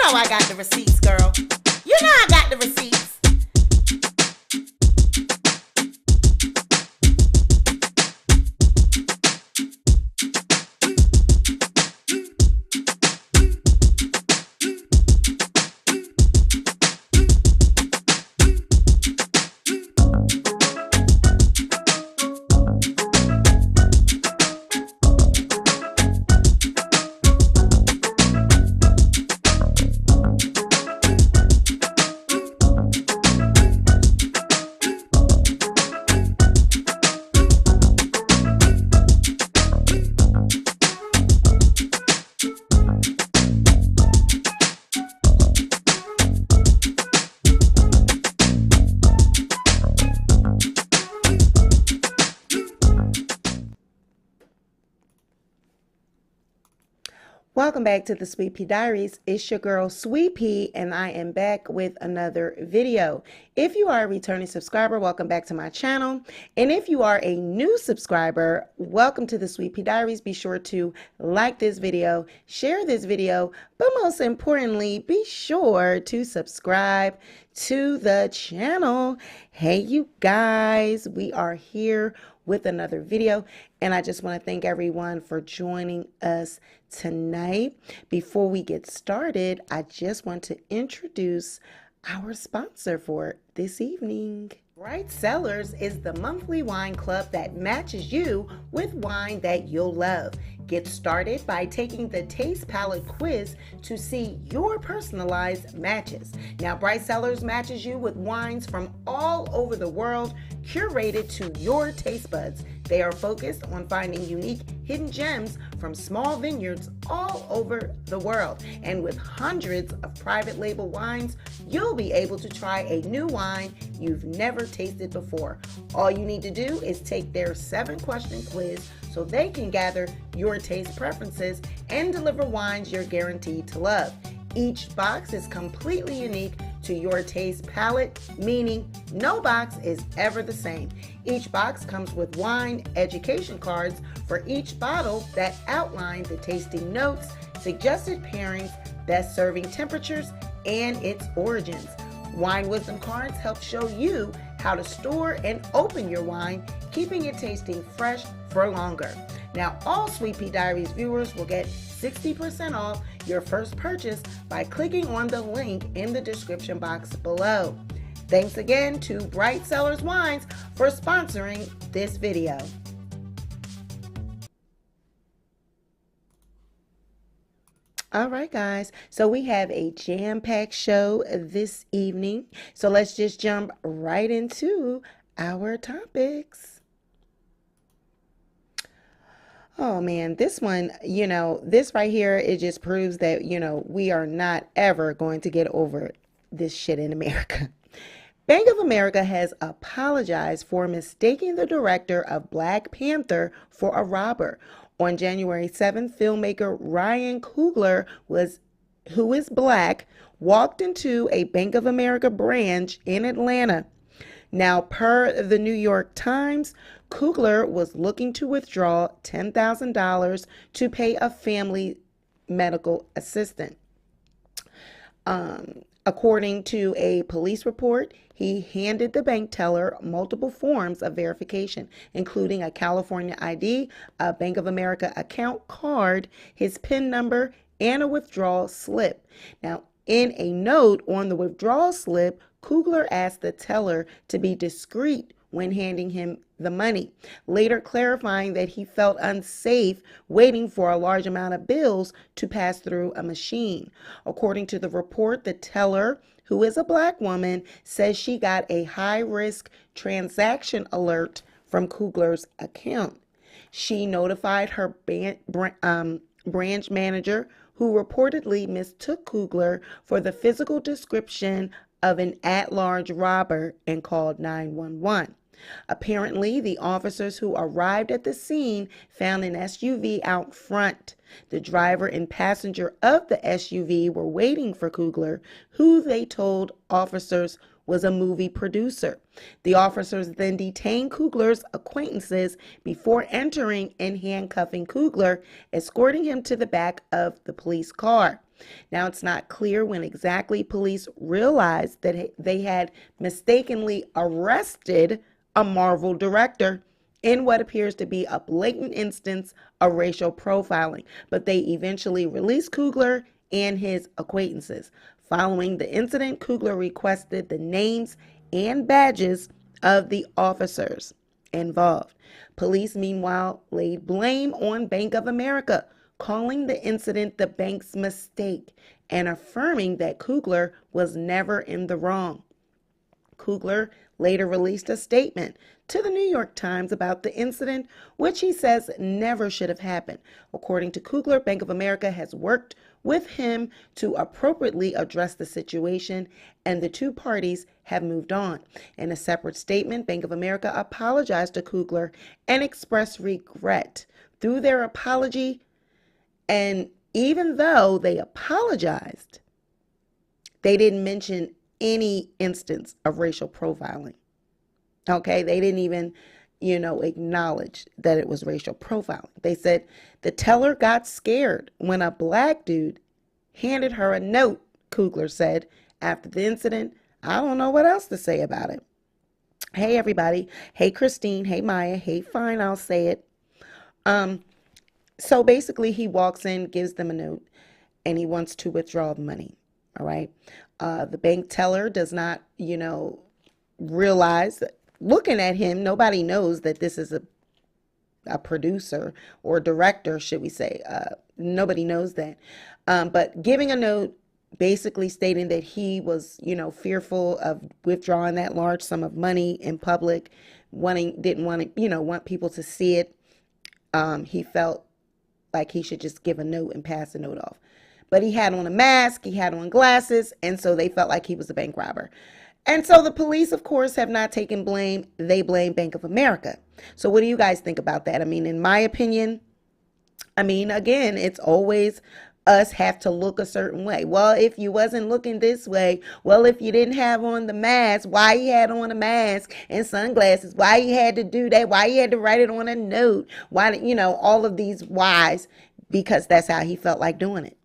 know I got the receipts, girl. You know I got the receipts. Welcome back to the Sweet Pea Diaries. It's your girl Sweet Pea, and I am back with another video. If you are a returning subscriber, welcome back to my channel. And if you are a new subscriber, welcome to the Sweet Pea Diaries. Be sure to like this video, share this video, but most importantly, be sure to subscribe to the channel. Hey, you guys, we are here with another video, and I just want to thank everyone for joining us tonight. Before we get started, I just want to introduce our sponsor for this evening. Bright Cellars is the monthly wine club that matches you with wine that you'll love. Get started by taking the Taste Palette quiz to see your personalized matches. Now, Bright Cellars matches you with wines from all over the world, curated to your taste buds. They are focused on finding unique hidden gems from small vineyards all over the world. And with hundreds of private label wines, you'll be able to try a new wine you've never tasted before. All you need to do is take their 7-question quiz so they can gather your taste preferences and deliver wines you're guaranteed to love. Each box is completely unique to your taste palette, meaning no box is ever the same. Each box comes with wine education cards for each bottle that outline the tasting notes, suggested pairings, best serving temperatures, and its origins. Wine wisdom cards help show you how to store and open your wine, keeping it tasting fresh for longer. Now, all Sweet Pea Diaries viewers will get 60% off your first purchase by clicking on the link in the description box below. Thanks again to Bright Cellars Wines for sponsoring this video. All right, guys, so we have a jam-packed show this evening. So let's just jump right into our topics. Oh man, this one, this right here, it just proves that, we are not ever going to get over this shit in America. Bank of America has apologized for mistaking the director of Black Panther for a robber. On January 7th, filmmaker Ryan Coogler, who is black, walked into a Bank of America branch in Atlanta. Now, per the New York Times, Coogler was looking to withdraw $10,000 to pay a family medical assistant. According to a police report, he handed the bank teller multiple forms of verification, including a California ID, a Bank of America account card, his PIN number, and a withdrawal slip. Now, in a note on the withdrawal slip, Coogler asked the teller to be discreet when handing him the money, later clarifying that he felt unsafe waiting for a large amount of bills to pass through a machine. According to the report, the teller, who is a black woman, says she got a high-risk transaction alert from Coogler's account. She notified her branch manager, who reportedly mistook Coogler for the physical description of an at-large robber and called 911. Apparently, the officers who arrived at the scene found an SUV out front. The driver and passenger of the SUV were waiting for Coogler, who they told officers was a movie producer. The officers then detained Kugler's acquaintances before entering and handcuffing Kugler, escorting him to the back of the police car. Now, it's not clear when exactly police realized that they had mistakenly arrested a Marvel director in what appears to be a blatant instance of racial profiling, but they eventually released Kugler and his acquaintances. Following the incident, Kugler requested the names and badges of the officers involved. Police, meanwhile, laid blame on Bank of America, calling the incident the bank's mistake and affirming that Kugler was never in the wrong. Kugler later released a statement to the New York Times about the incident, which he says never should have happened. According to Kugler, Bank of America has worked with him to appropriately address the situation, and the two parties have moved on. In a separate statement, Bank of America apologized to Kugler and expressed regret. Through their apology, and even though they apologized, they didn't mention any instance of racial profiling. Okay, they didn't even, acknowledge that it was racial profiling. They said the teller got scared when a black dude handed her a note, Kugler said after the incident. I don't know what else to say about it. Hey, everybody. Hey, Christine. Hey, Maya. Hey, fine, I'll say it. So basically, he walks in, gives them a note, and he wants to withdraw the money. All right. The bank teller does not, realize that looking at him, nobody knows that this is a producer or director, should we say. Nobody knows that. But giving a note basically stating that he was, fearful of withdrawing that large sum of money in public, didn't want people to see it. He felt like he should just give a note and pass the note off. But he had on a mask, he had on glasses, and so they felt like he was a bank robber. And so the police, of course, have not taken blame. They blame Bank of America. So what do you guys think about that? I mean, in my opinion, again, it's always us have to look a certain way. Well, if you wasn't looking this way, well, if you didn't have on the mask, why you had on a mask and sunglasses, why you had to do that, why you had to write it on a note, why, all of these whys, because that's how he felt like doing it.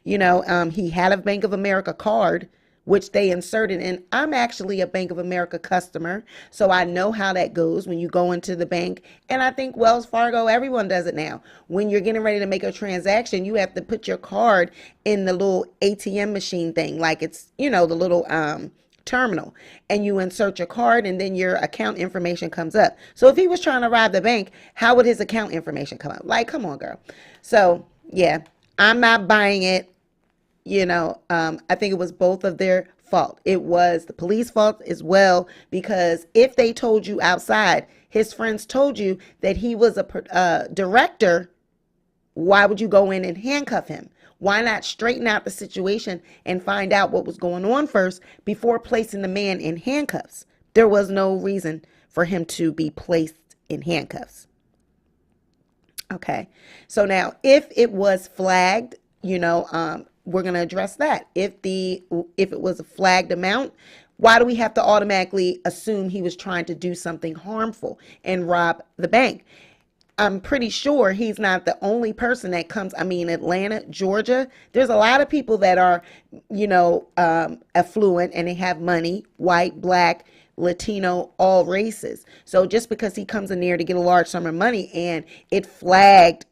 He had a Bank of America card, which they inserted. And I'm actually a Bank of America customer, so I know how that goes when you go into the bank. And I think Wells Fargo, everyone does it now. When you're getting ready to make a transaction, you have to put your card in the little ATM machine thing, like it's, the little terminal, and you insert your card and then your account information comes up. So if he was trying to rob the bank, how would his account information come up? Like, come on, girl. So yeah, I'm not buying it. I think it was both of their fault. It was the police fault as well, because if they told you outside, his friends told you that he was a director, why would you go in and handcuff him? Why not straighten out the situation and find out what was going on first before placing the man in handcuffs? There was no reason for him to be placed in handcuffs. Okay, so now if it was flagged, we're going to address that. If it was a flagged amount, why do we have to automatically assume he was trying to do something harmful and rob the bank? I'm pretty sure he's not the only person that comes. Atlanta, Georgia, there's a lot of people that are, affluent and they have money, white, black, Latino, all races. So just because he comes in there to get a large sum of money and it flagged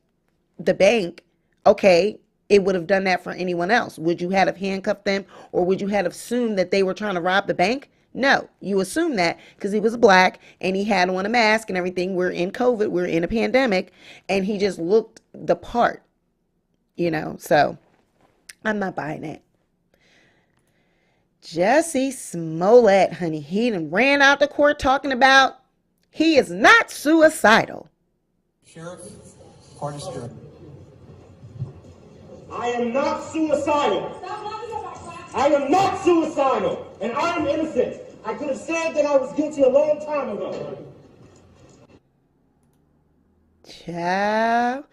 the bank, okay, it would have done that for anyone else. Would you have handcuffed them, or would you have assumed that they were trying to rob the bank? No, you assume that because he was black and he had on a mask and everything. We're in COVID, we're in a pandemic, and he just looked the part, so I'm not buying that. Jussie Smollett, honey, he done ran out the court talking about he is not suicidal. Sheriff, Court-Sherri. I am not suicidal. I am not suicidal, and I am innocent. I could have said that I was guilty a long time ago. Child.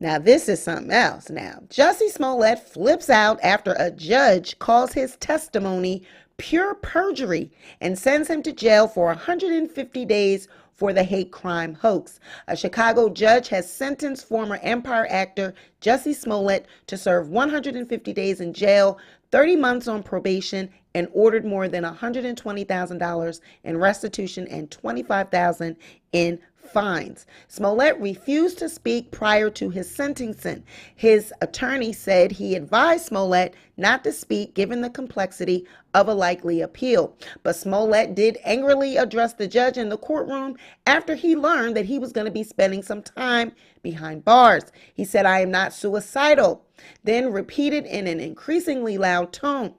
Now, this is something else. Now, Jussie Smollett flips out after a judge calls his testimony pure perjury and sends him to jail for 150 days for the hate crime hoax. A Chicago judge has sentenced former Empire actor Jussie Smollett to serve 150 days in jail, 30 months on probation, and ordered more than $120,000 in restitution and $25,000 in fines. Smollett refused to speak prior to his sentencing. His attorney said he advised Smollett not to speak given the complexity of a likely appeal. But Smollett did angrily address the judge in the courtroom after he learned that he was going to be spending some time behind bars. He said, "I am not suicidal," then repeated in an increasingly loud tone.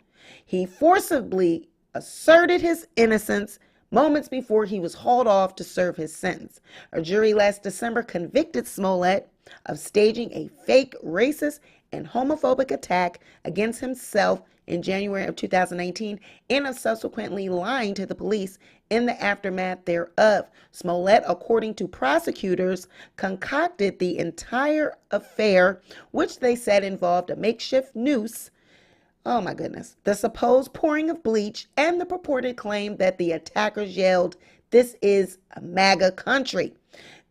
He forcibly asserted his innocence moments before he was hauled off to serve his sentence. A jury last December convicted Smollett of staging a fake racist and homophobic attack against himself in January of 2019 and of subsequently lying to the police in the aftermath thereof. Smollett, according to prosecutors, concocted the entire affair, which they said involved a makeshift noose, oh my goodness, the supposed pouring of bleach, and the purported claim that the attackers yelled, "This is a MAGA country."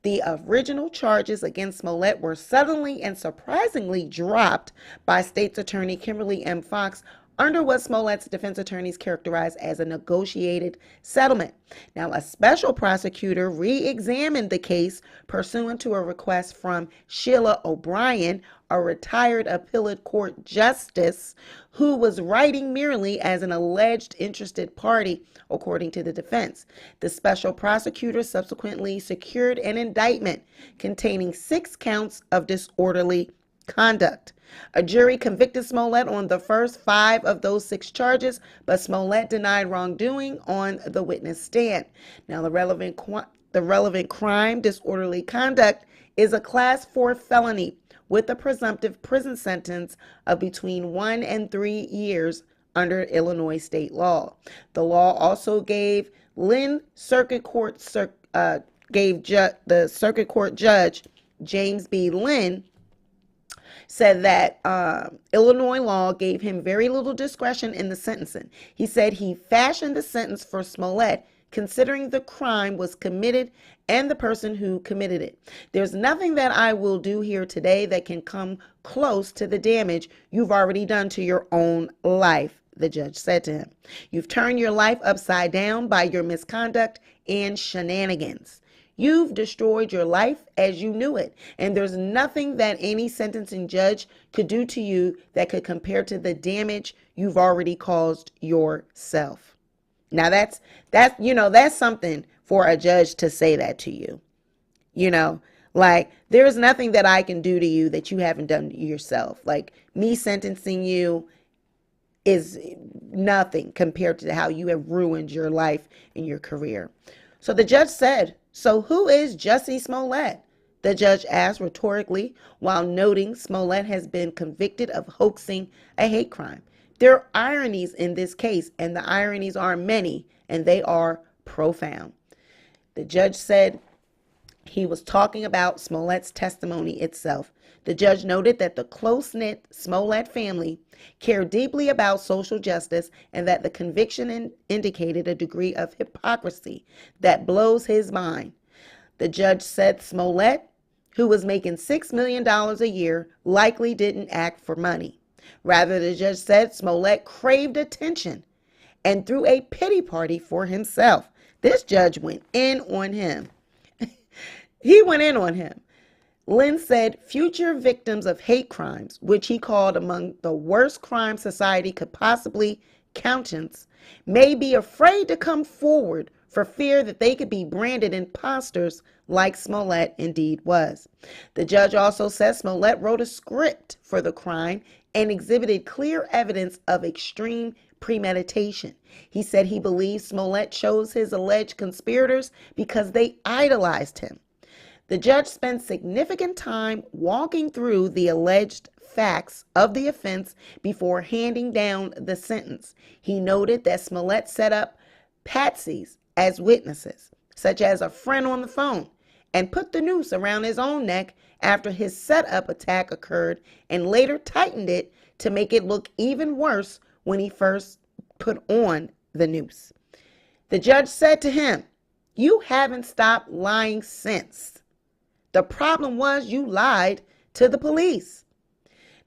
The original charges against Smollett were suddenly and surprisingly dropped by State's Attorney Kimberly M. Fox under what Smollett's defense attorneys characterized as a negotiated settlement. Now, a special prosecutor re-examined the case pursuant to a request from Sheila O'Brien, a retired appellate court justice who was writing merely as an alleged interested party, according to the defense. The special prosecutor subsequently secured an indictment containing 6 counts of disorderly conduct. A jury convicted Smollett on the first 5 of those 6 charges, but Smollett denied wrongdoing on the witness stand. Now, the relevant crime, disorderly conduct, is a Class 4 felony with a presumptive prison sentence of between 1 and 3 years under Illinois state law. The law also gave the Circuit Court Judge James B. Lynn said that Illinois law gave him very little discretion in the sentencing. He said he fashioned the sentence for Smollett considering the crime was committed and the person who committed it. "There's nothing that I will do here today that can come close to the damage you've already done to your own life," the judge said to him. "You've turned your life upside down by your misconduct and shenanigans. You've destroyed your life as you knew it, and there's nothing that any sentencing judge could do to you that could compare to the damage you've already caused yourself." Now that's something for a judge to say that to you. Like, there's nothing that I can do to you that you haven't done to yourself. Like, me sentencing you is nothing compared to how you have ruined your life and your career. So the judge said, "So who is Jussie Smollett?" The judge asked rhetorically, while noting Smollett has been convicted of hoaxing a hate crime. There are ironies in this case, and the ironies are many, and they are profound. The judge said he was talking about Smollett's testimony itself. The judge noted that the close-knit Smollett family cared deeply about social justice and that the conviction indicated a degree of hypocrisy that blows his mind. The judge said Smollett, who was making $6 million a year, likely didn't act for money. Rather, the judge said Smollett craved attention and threw a pity party for himself. This judge went in on him. He went in on him. Lynn said future victims of hate crimes, which he called among the worst crimes society could possibly countenance, may be afraid to come forward for fear that they could be branded imposters like Smollett indeed was. The judge also said Smollett wrote a script for the crime and exhibited clear evidence of extreme premeditation. He said he believes Smollett chose his alleged conspirators because they idolized him. The judge spent significant time walking through the alleged facts of the offense before handing down the sentence. He noted that Smollett set up patsies as witnesses, such as a friend on the phone, and put the noose around his own neck after his setup attack occurred, and later tightened it to make it look even worse when he first put on the noose. The judge said to him, "You haven't stopped lying since. The problem was you lied to the police."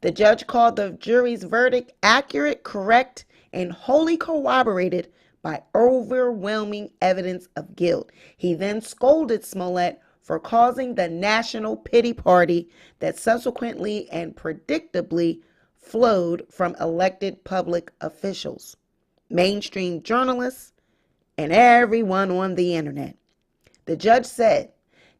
The judge called the jury's verdict accurate, correct, and wholly corroborated by overwhelming evidence of guilt. He then scolded Smollett for causing the national pity party that subsequently and predictably flowed from elected public officials, mainstream journalists, and everyone on the internet. The judge said,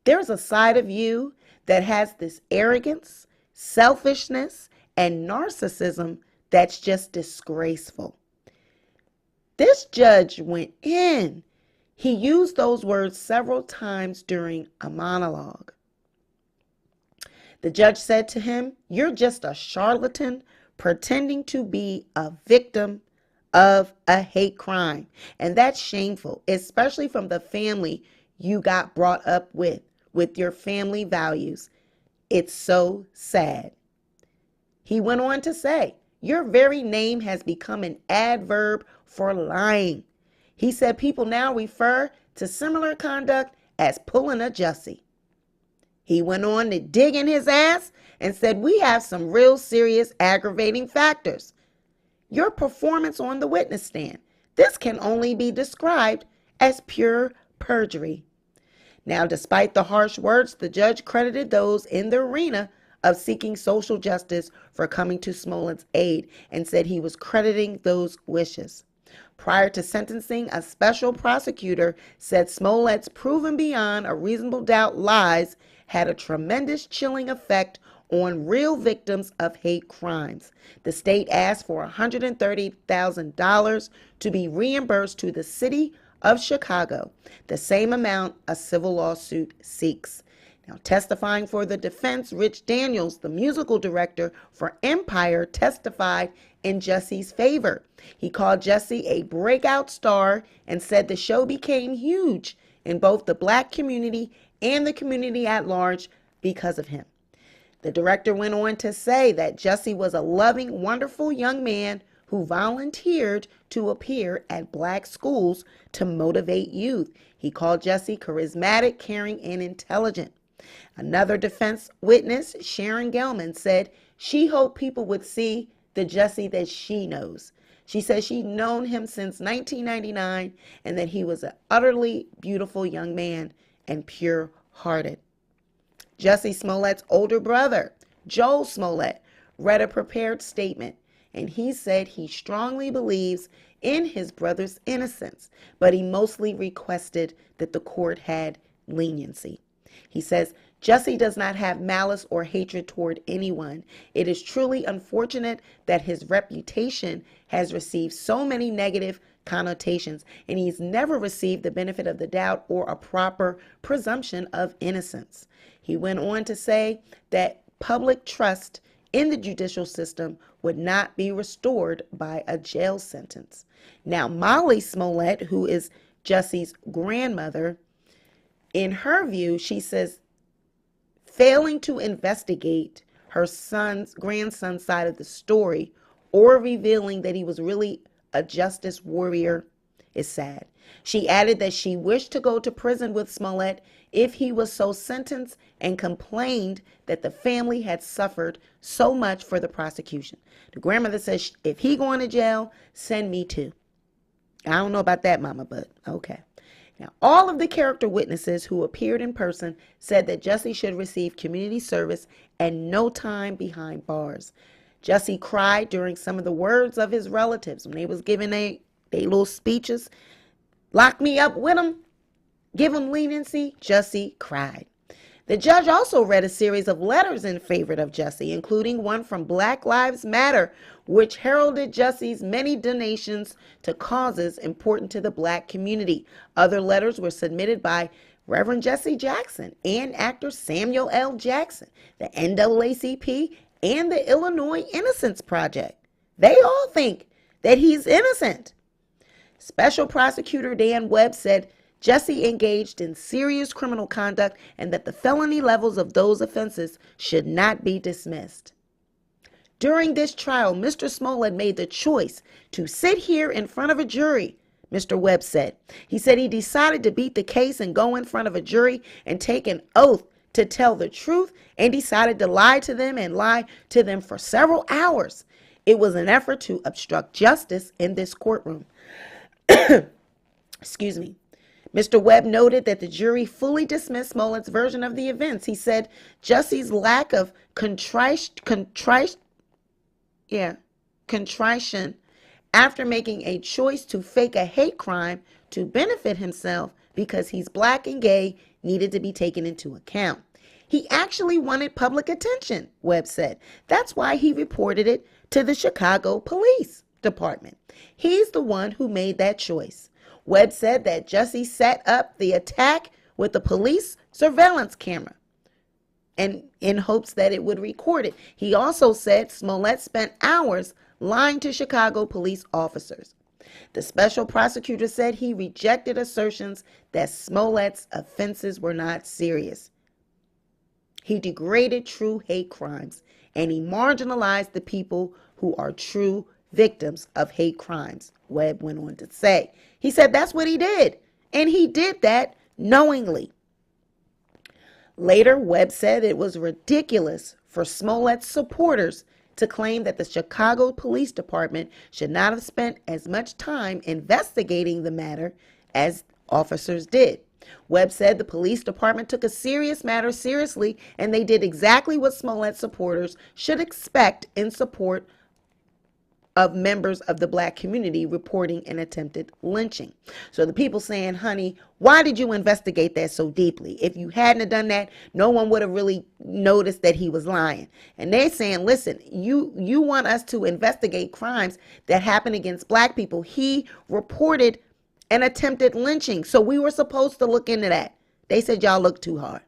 "There's a side of you that has this arrogance, selfishness, and narcissism that's just disgraceful." This judge went in. He used those words several times during a monologue. The judge said to him, "You're just a charlatan pretending to be a victim of a hate crime. And that's shameful, especially from the family you got brought up with your family values. It's so sad." He went on to say, "Your very name has become an adverb for lying." He said people now refer to similar conduct as pulling a Jussie. He went on to dig in his ass and said, "We have some real serious aggravating factors. Your performance on the witness stand. This can only be described as pure perjury." Now, despite the harsh words, the judge credited those in the arena of seeking social justice for coming to Smollett's aid and said he was crediting those wishes. Prior to sentencing, a special prosecutor said Smollett's proven beyond a reasonable doubt lies had a tremendous chilling effect on real victims of hate crimes. The state asked for $130,000 to be reimbursed to the city of Chicago, the same amount a civil lawsuit seeks. Now, testifying for the defense, Rich Daniels, the musical director for Empire, testified in Jussie's favor. He called Jussie a breakout star and said the show became huge in both the black community and the community at large because of him. The director went on to say that Jussie was a loving, wonderful young man who volunteered to appear at black schools to motivate youth. He called Jussie charismatic, caring, and intelligent. Another defense witness, Sharon Gelman, said she hoped people would see the Jussie that she knows. She says she'd known him since 1999 and that he was an utterly beautiful young man and pure-hearted. Jussie Smollett's older brother, Joel Smollett, read a prepared statement, and he said he strongly believes in his brother's innocence, but he mostly requested that the court had leniency. He says, "Jussie does not have malice or hatred toward anyone. It is truly unfortunate that his reputation has received so many negative connotations, and he's never received the benefit of the doubt or a proper presumption of innocence." He went on to say that public trust in the judicial system would not be restored by a jail sentence. Now, Molly Smollett, who is Jussie's grandmother, in her view, she says, failing to investigate her grandson's side of the story or revealing that he was really a justice warrior is sad. She added that she wished to go to prison with Smollett if he was so sentenced and complained that the family had suffered so much for the prosecution. The grandmother says, "If he going to jail, send me too." I don't know about that, mama, but okay. Now, all of the character witnesses who appeared in person said that Jussie should receive community service and no time behind bars. Jussie cried during some of the words of his relatives when they was giving they little speeches. Lock me up with him, give him leniency. Jussie cried. The judge also read a series of letters in favor of Jussie, including one from Black Lives Matter, which heralded Jussie's many donations to causes important to the black community. Other letters were submitted by Reverend Jesse Jackson and actor Samuel L. Jackson, the NAACP, and the Illinois Innocence Project. They all think that he's innocent. Special Prosecutor Dan Webb said Jussie engaged in serious criminal conduct and that the felony levels of those offenses should not be dismissed. During this trial, Mr. Smollett made the choice to sit here in front of a jury Mr. Webb said. He said he decided to beat the case and go in front of a jury and take an oath to tell the truth, and decided to lie to them and lie to them for several hours. It was an effort to obstruct justice in this courtroom. Excuse me. Mr. Webb noted that the jury fully dismissed Smollett's version of the events. He said Jussie's lack of contrition after making a choice to fake a hate crime to benefit himself because he's black and gay needed to be taken into account. He actually wanted public attention, Webb said. That's why he reported it to the Chicago Police Department. He's the one who made that choice. Webb said that Jussie set up the attack with the police surveillance camera and in hopes that it would record it. He also said Smollett spent hours lying to Chicago police officers. The special prosecutor said he rejected assertions that Smollett's offenses were not serious. He degraded true hate crimes, and he marginalized the people who are true victims of hate crimes, Webb went on to say. He said that's what he did, and he did that knowingly. Later, Webb said it was ridiculous for Smollett's supporters to claim that the Chicago Police Department should not have spent as much time investigating the matter as officers did. Webb said the police department took a serious matter seriously, and they did exactly what Smollett supporters should expect in support of members of the black community reporting an attempted lynching. So the people saying, honey, why did you investigate that so deeply? If you hadn't have done that, no one would have really noticed that he was lying. And they're saying, listen, you want us to investigate crimes that happen against black people. He reported an attempted lynching, so we were supposed to look into that. They said y'all look too hard.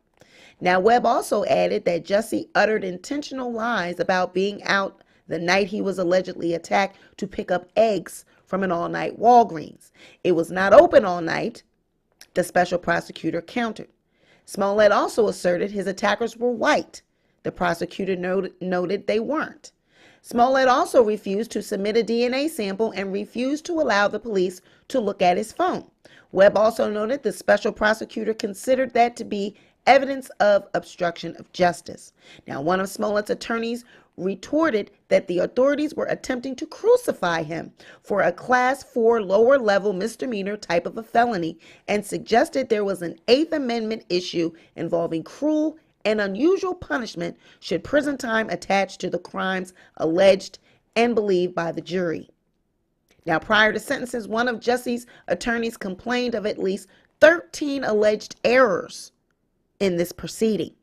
Now, Webb also added that Jussie uttered intentional lies about being out the night he was allegedly attacked to pick up eggs from an all-night Walgreens. It was not open all night, the special prosecutor countered. Smollett also asserted his attackers were white. The prosecutor noted they weren't. Smollett also refused to submit a DNA sample and refused to allow the police to look at his phone. Webb also noted the special prosecutor considered that to be evidence of obstruction of justice. Now, one of Smollett's attorneys retorted that the authorities were attempting to crucify him for a class 4 lower level misdemeanor type of a felony and suggested there was an 8th Amendment issue involving cruel and unusual punishment should prison time attach to the crimes alleged and believed by the jury. Now, prior to sentences, one of Jussie's attorneys complained of at least 13 alleged errors in this proceeding.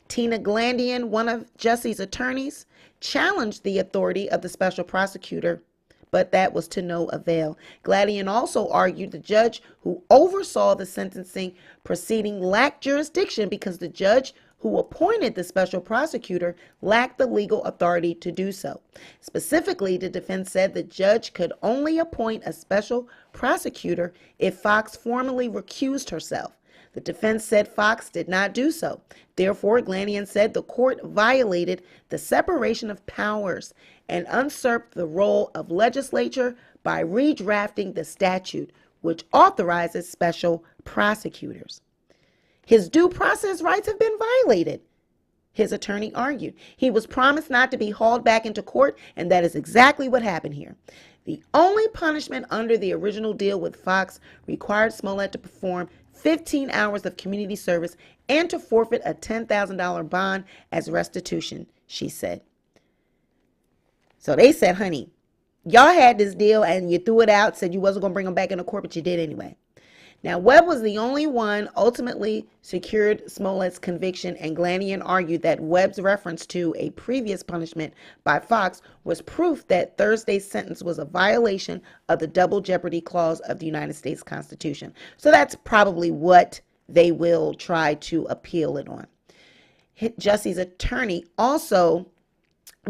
Tina Glandian, one of Jussie's attorneys, challenged the authority of the special prosecutor, but that was to no avail. Glandian also argued the judge who oversaw the sentencing proceeding lacked jurisdiction because the judge who appointed the special prosecutor lacked the legal authority to do so. Specifically, the defense said the judge could only appoint a special prosecutor if Fox formally recused herself. The defense said Fox did not do so. Therefore, Glandian said the court violated the separation of powers and usurped the role of legislature by redrafting the statute, which authorizes special prosecutors. His due process rights have been violated, his attorney argued. He was promised not to be hauled back into court, and that is exactly what happened here. The only punishment under the original deal with Fox required Smollett to perform 15 hours of community service and to forfeit a $10,000 bond as restitution, she said. So they said, honey, y'all had this deal and you threw it out, said you wasn't going to bring them back into court, but you did anyway. Now, Webb was the only one ultimately secured Smollett's conviction, and Glandian argued that Webb's reference to a previous punishment by Fox was proof that Thursday's sentence was a violation of the Double Jeopardy Clause of the United States Constitution. So that's probably what they will try to appeal it on. Jussie's attorney also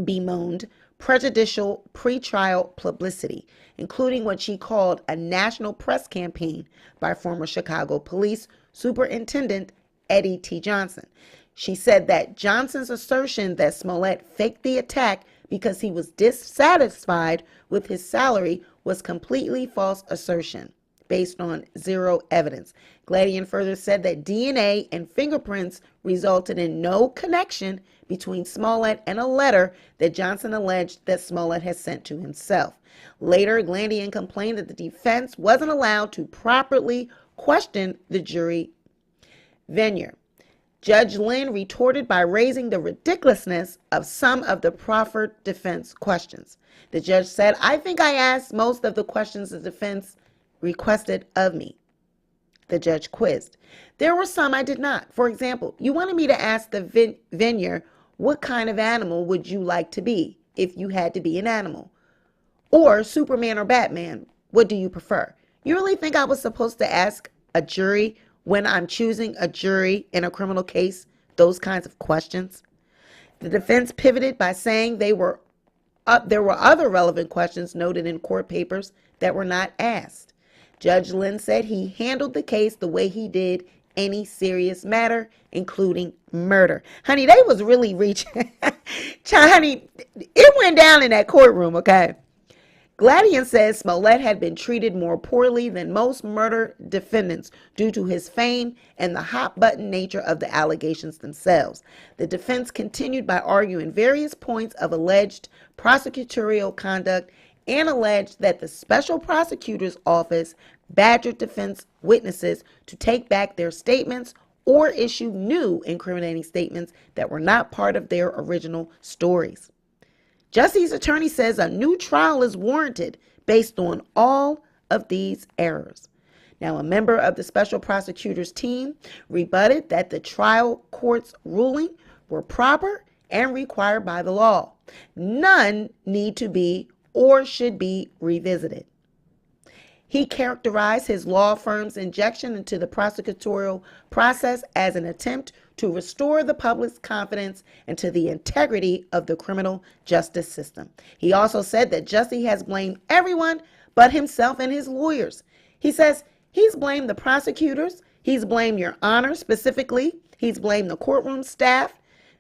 bemoaned prejudicial pretrial publicity, including what she called a national press campaign by former Chicago Police Superintendent Eddie T. Johnson. She said that Johnson's assertion that Smollett faked the attack because he was dissatisfied with his salary was completely false assertion based on zero evidence. Gladian further said that DNA and fingerprints resulted in no connection between Smollett and a letter that Johnson alleged that Smollett had sent to himself. Later, Gladian complained that the defense wasn't allowed to properly question the jury venue. Judge Lynn retorted by raising the ridiculousness of some of the proffered defense questions. The judge said, "I think I asked most of the questions the defense requested of me." The judge quizzed. "There were some I did not. For example, you wanted me to ask the venue, what kind of animal would you like to be if you had to be an animal? Or Superman or Batman, what do you prefer?" You really think I was supposed to ask a jury, when I'm choosing a jury in a criminal case, those kinds of questions? The defense pivoted by saying there were other relevant questions noted in court papers that were not asked. Judge Lynn said he handled the case the way he did any serious matter, including murder. Honey, they was really reaching. Honey, it went down in that courtroom, okay? Gladian says Smollett had been treated more poorly than most murder defendants due to his fame and the hot-button nature of the allegations themselves. The defense continued by arguing various points of alleged prosecutorial conduct and alleged that the special prosecutor's office badgered defense witnesses to take back their statements or issue new incriminating statements that were not part of their original stories. Jussie's attorney says a new trial is warranted based on all of these errors. Now, a member of the special prosecutor's team rebutted that the trial court's ruling were proper and required by the law. None need to be or should be revisited. He characterized his law firm's injection into the prosecutorial process as an attempt to restore the public's confidence into the integrity of the criminal justice system. He also said that Jussie has blamed everyone but himself and his lawyers. He says he's blamed the prosecutors, he's blamed Your Honor specifically, he's blamed the courtroom staff.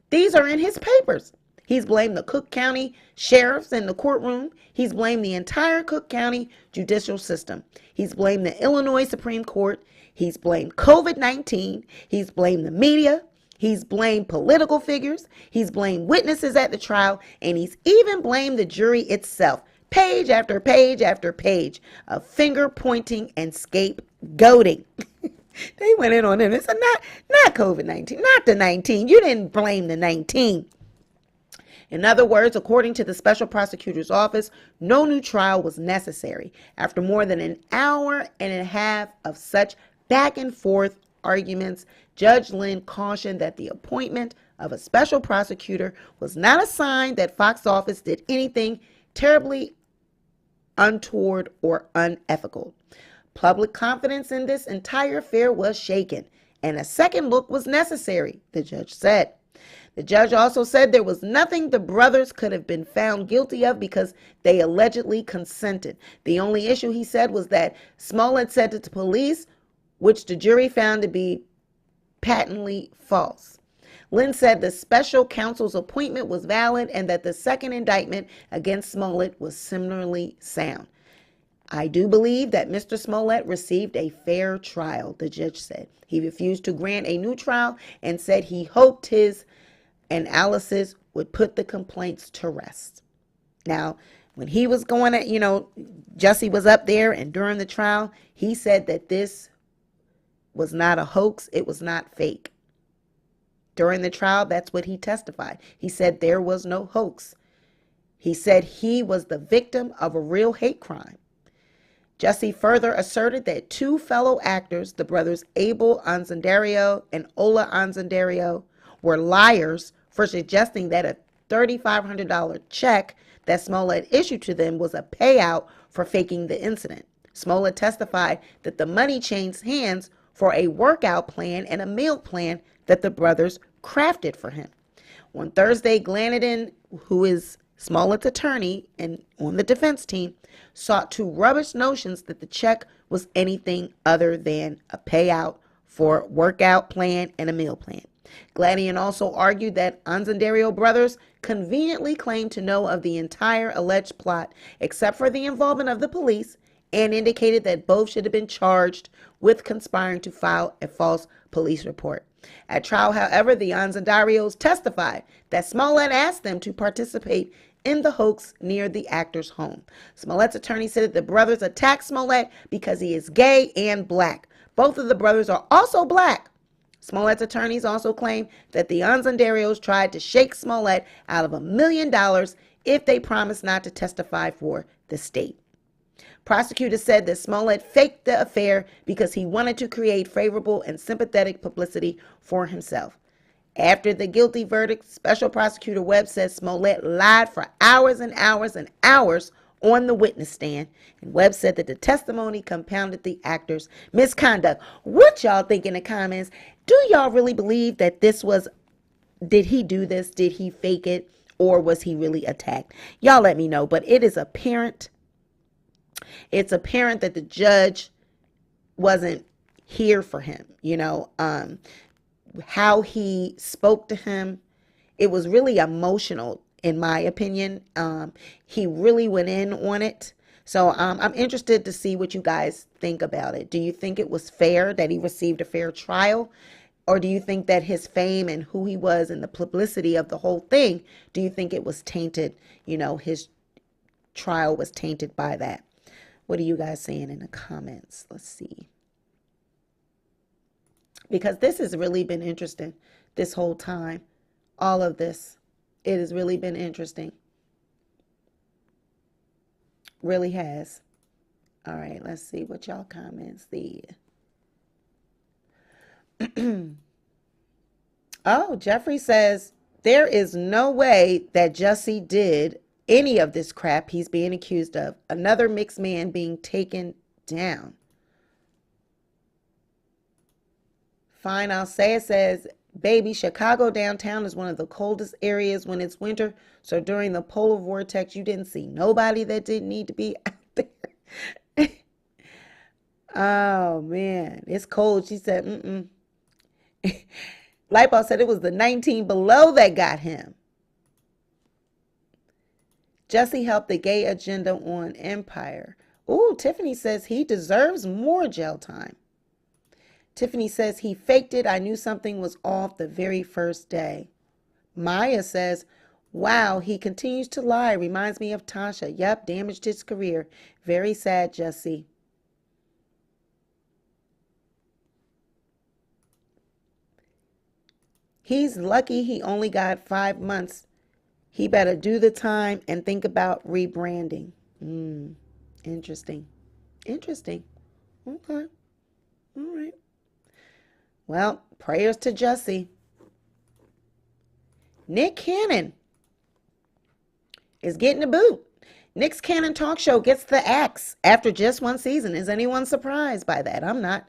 These are in his papers. He's blamed the Cook County sheriffs in the courtroom. He's blamed the entire Cook County judicial system. He's blamed the Illinois Supreme Court. He's blamed COVID-19. He's blamed the media. He's blamed political figures. He's blamed witnesses at the trial. And he's even blamed the jury itself. Page after page after page of finger pointing and scapegoating. They went in on him. It's not COVID-19, not the 19. You didn't blame the 19. In other words, according to the special prosecutor's office, no new trial was necessary. After more than an hour and a half of such back and forth arguments, Judge Lynn cautioned that the appointment of a special prosecutor was not a sign that Fox's office did anything terribly untoward or unethical. Public confidence in this entire affair was shaken, and a second look was necessary, the judge said. The judge also said there was nothing the brothers could have been found guilty of because they allegedly consented. The only issue, he said, was that Smollett said it to police, which the jury found to be patently false. Lynn said the special counsel's appointment was valid and that the second indictment against Smollett was similarly sound. I do believe that Mr. Smollett received a fair trial, the judge said. He refused to grant a new trial and said he hoped his analysis would put the complaints to rest. Now, when he was going at, Jussie was up there and during the trial, he said that this was not a hoax. It was not fake. During the trial, that's what he testified. He said there was no hoax. He said he was the victim of a real hate crime. Jussie further asserted that two fellow actors, the brothers Abel Anzandario and Ola Anzandario, were liars for suggesting that a $3,500 check that Smollett issued to them was a payout for faking the incident. Smollett testified that the money changed hands for a workout plan and a meal plan that the brothers crafted for him. On Thursday, Gladian, who is Smollett's attorney and on the defense team, sought to rubbish notions that the check was anything other than a payout for a workout plan and a meal plan. Gladian also argued that Anzandario brothers conveniently claimed to know of the entire alleged plot, except for the involvement of the police and indicated that both should have been charged with conspiring to file a false police report. At trial, however, the Onzandarios testified that Smollett asked them to participate in the hoax near the actor's home. Smollett's attorney said that the brothers attacked Smollett because he is gay and black. Both of the brothers are also black. Smollett's attorneys also claim that the Onzandarios tried to shake Smollett out of $1 million if they promised not to testify for the state. Prosecutors said that Smollett faked the affair because he wanted to create favorable and sympathetic publicity for himself. After the guilty verdict, Special Prosecutor Webb said Smollett lied for hours and hours and hours on the witness stand, and Webb said that the testimony compounded the actor's misconduct. What y'all think in the comments? Do y'all really believe that this was, did he do this? Did he fake it? Or was he really attacked? Y'all let me know. But it is apparent, it's apparent that the judge wasn't here for him. You know, how he spoke to him, it was really emotional, in my opinion. He really went in on it. So I'm interested to see what you guys think about it. Do you think it was fair that he received a fair trial? Or do you think that his fame and who he was and the publicity of the whole thing, do you think it was tainted? You know, his trial was tainted by that. What are you guys saying in the comments? Let's see. Because this has really been interesting this whole time. All of this. It has really been interesting. Really has. All right, let's see what y'all comments see. Oh, Jeffrey says, there is no way that Jussie did any of this crap he's being accused of. Another mixed man being taken down. Fine, I'll say it says, baby, Chicago downtown is one of the coldest areas when it's winter. So during the polar vortex, you didn't see nobody that didn't need to be out there. Oh, man, it's cold. She said, Lightbulb said it was the 19 below that got him. Jussie helped the gay agenda on Empire. Ooh, Tiffany says he deserves more jail time. Tiffany says he faked it. I knew something was off the very first day. Maya says, wow, he continues to lie. Reminds me of Tasha. Yep, damaged his career. Very sad, Jussie. He's lucky he only got 5 months. He better do the time and think about rebranding. Interesting. Interesting. Okay. All right. Well, prayers to Jussie. Nick Cannon is getting a boot. Nick's Cannon talk show gets the axe after just one season. Is anyone surprised by that? I'm not.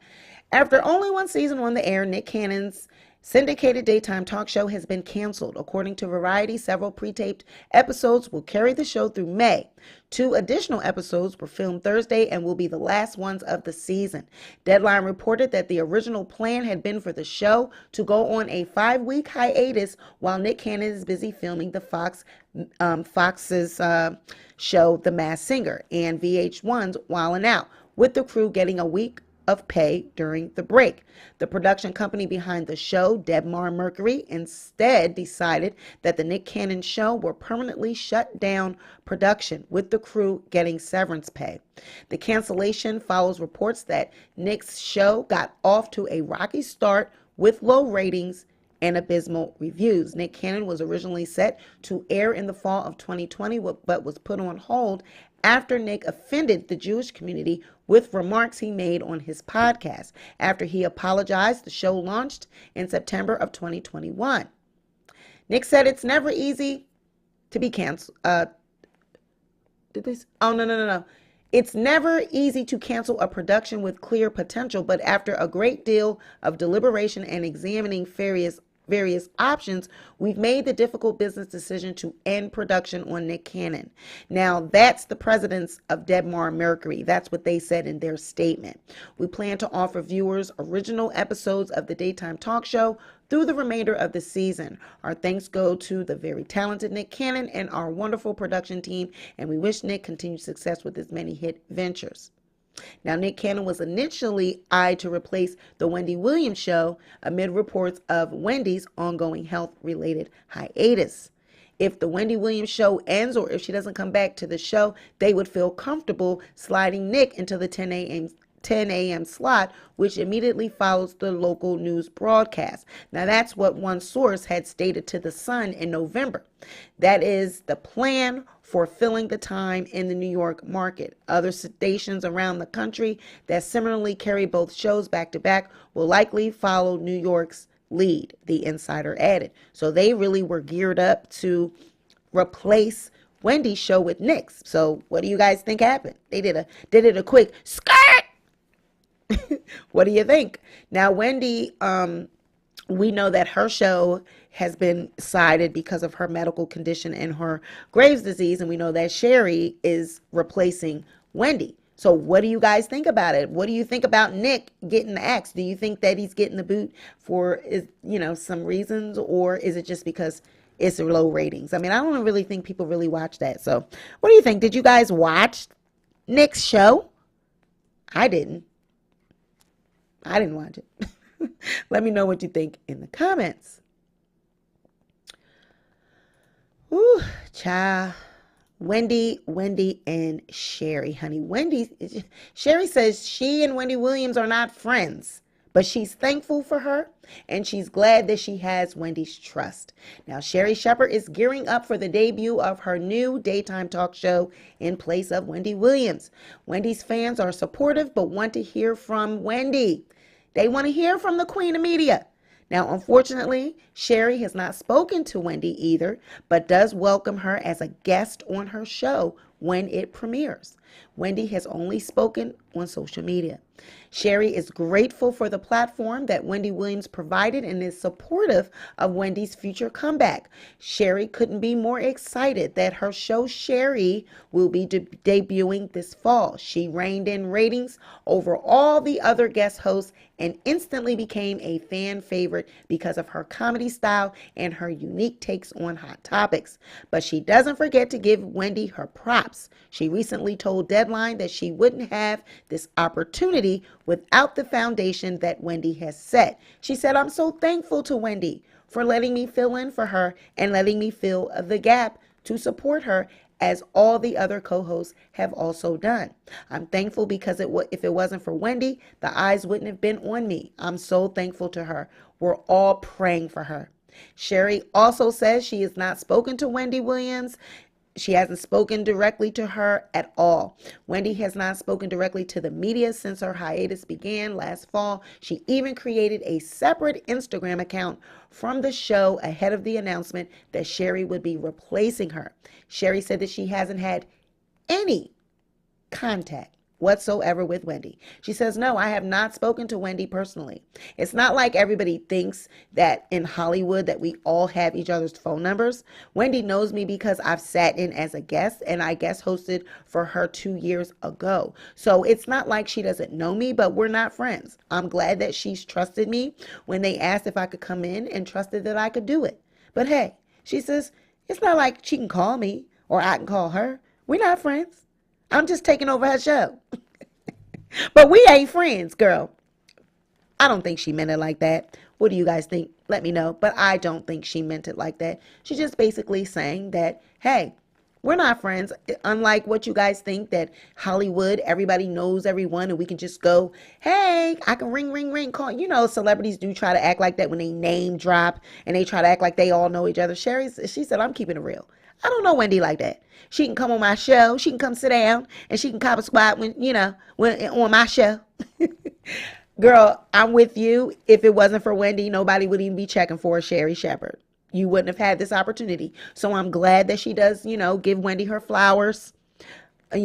After only one season on the air, Nick Cannon's syndicated daytime talk show has been canceled. According to Variety, several pre-taped episodes will carry the show through May. 2 additional episodes were filmed Thursday and will be the last ones of the season. Deadline reported that the original plan had been for the show to go on a 5-week hiatus while Nick Cannon is busy filming the Fox's show The Masked Singer and VH1's Wildin' Out, with the crew getting a week of pay during the break. The production company behind the show, Debmar Mercury, instead decided that the Nick Cannon show will permanently shut down production, with the crew getting severance pay. The cancellation follows reports that Nick's show got off to a rocky start with low ratings and abysmal reviews. Nick Cannon was originally set to air in the fall of 2020, but was put on hold after Nick offended the Jewish community with remarks he made on his podcast. After he apologized, the show launched in September of 2021. Nick said it's never easy to be canceled. No. It's never easy to cancel a production with clear potential, but after a great deal of deliberation and examining various options, we've made the difficult business decision to end production on Nick Cannon. Now, that's the presidents of Debmar Mercury. That's what they said in their statement. We plan to offer viewers original episodes of the daytime talk show through the remainder of the season. Our thanks go to the very talented Nick Cannon and our wonderful production team, and we wish Nick continued success with his many hit ventures. Now, Nick Cannon was initially eyed to replace the Wendy Williams show amid reports of Wendy's ongoing health-related hiatus. If the Wendy Williams show ends or if she doesn't come back to the show, they would feel comfortable sliding Nick into the 10 a.m. slot, which immediately follows the local news broadcast. Now, that's what one source had stated to The Sun in November. That is the plan for filling the time in the New York market. Other stations around the country that similarly carry both shows back to back will likely follow New York's lead, the insider added. So they really were geared up to replace Wendy's show with Nick's. So what do you guys think happened? They did it a quick skirt. What do you think? Now, Wendy, we know that her show has been cited because of her medical condition and her Graves' disease, and we know that Sherri is replacing Wendy. So what do you guys think about it? What do you think about Nick getting the axe? Do you think that he's getting the boot for, some reasons, or is it just because it's low ratings? I mean, I don't really think people really watch that. So what do you think? Did you guys watch Nick's show? I didn't. I didn't watch it. Let me know what you think in the comments. Ooh, child. Wendy, and Sherri, honey. Sherri says she and Wendy Williams are not friends, but she's thankful for her, and she's glad that she has Wendy's trust. Now, Sherri Shepherd is gearing up for the debut of her new daytime talk show in place of Wendy Williams. Wendy's fans are supportive, but want to hear from Wendy. They want to hear from the queen of media. Now, unfortunately, Sherri has not spoken to Wendy either, but does welcome her as a guest on her show when it premieres. Wendy has only spoken on social media. Sherri is grateful for the platform that Wendy Williams provided and is supportive of Wendy's future comeback. Sherri couldn't be more excited that her show Sherri will be debuting this fall. She reined in ratings over all the other guest hosts and instantly became a fan favorite because of her comedy style and her unique takes on hot topics. But she doesn't forget to give Wendy her props. She recently told Deadline that she wouldn't have this opportunity without the foundation that Wendy has set. She said, "I'm so thankful to Wendy for letting me fill in for her and letting me fill the gap to support her as all the other co-hosts have also done. I'm thankful because if it wasn't for Wendy, the eyes wouldn't have been on me. I'm so thankful to her. We're all praying for her." Sherri also says she has not spoken to Wendy Williams. She hasn't spoken directly to her at all. Wendy has not spoken directly to the media since her hiatus began last fall. She even created a separate Instagram account from the show ahead of the announcement that Sherri would be replacing her. Sherri said that she hasn't had any contact whatsoever with Wendy. She says, "No, I have not spoken to Wendy personally." It's not like everybody thinks that in Hollywood that we all have each other's phone numbers. Wendy knows me because I've sat in as a guest and I guest hosted for her 2 years ago. So it's not like she doesn't know me, but we're not friends. I'm glad that she's trusted me when they asked if I could come in and trusted that I could do it. But hey, she says, it's not like she can call me or I can call her. We're not friends. I'm just taking over her show. But we ain't friends, girl. I don't think she meant it like that. What do you guys think? Let me know. But I don't think she meant it like that. She's just basically saying that, hey, we're not friends. Unlike what you guys think that Hollywood, everybody knows everyone and we can just go, hey, I can ring, call. You know, celebrities do try to act like that when they name drop and they try to act like they all know each other. She said, I'm keeping it real. I don't know Wendy like that. She can come on my show. She can come sit down and she can cop a squat when on my show. Girl, I'm with you. If it wasn't for Wendy, nobody would even be checking for Sherri Shepherd. You wouldn't have had this opportunity. So I'm glad that she does, give Wendy her flowers, But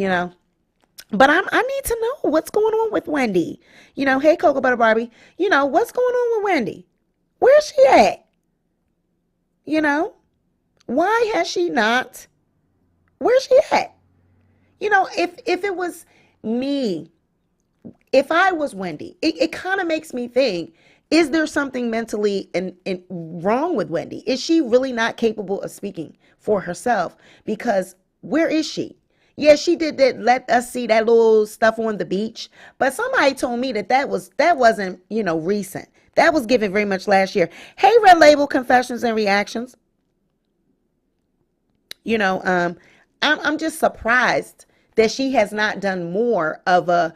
I need to know what's going on with Wendy. Hey, Cocoa Butter Barbie, what's going on with Wendy? Where's she at? Why has she not? Where's she at? If it was me, if I was Wendy, it kind of makes me think, is there something mentally wrong with Wendy? Is she really not capable of speaking for herself? Because where is she? Yeah, she did that. Let us see that little stuff on the beach. But somebody told me that wasn't, recent. That was given very much last year. Hey, Red Label Confessions and Reactions. I'm just surprised that she has not done more of a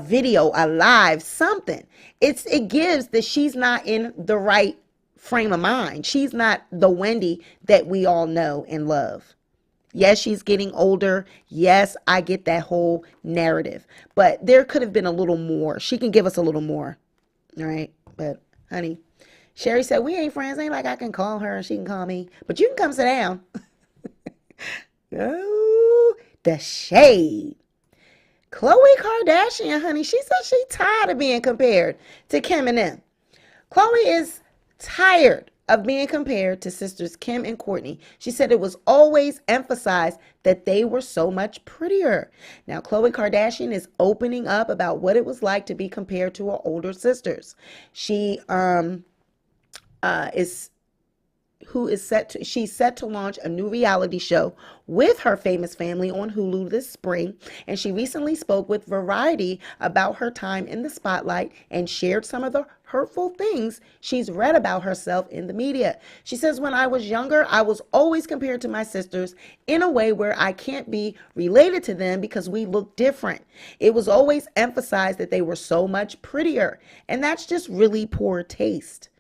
video, a live, something. It gives that she's not in the right frame of mind. She's not the Wendy that we all know and love. Yes, she's getting older. Yes, I get that whole narrative. But there could have been a little more. She can give us a little more. All right. But, honey, Sherri said, we ain't friends. Ain't like I can call her and she can call me. But you can come sit down. Oh, the shade. Khloe Kardashian, honey, she said she tired of being compared to Kim and them. Khloe is tired of being compared to sisters Kim and Kourtney. She said it was always emphasized that they were so much prettier. Now, Khloe Kardashian is opening up about what it was like to be compared to her older sisters. She she's set to launch a new reality show with her famous family on Hulu this spring, and she recently spoke with Variety about her time in the spotlight and shared some of the hurtful things she's read about herself in the media. She says, when I was younger, I was always compared to my sisters in a way where I can't be related to them because we look different. It was always emphasized that they were so much prettier, and that's just really poor taste.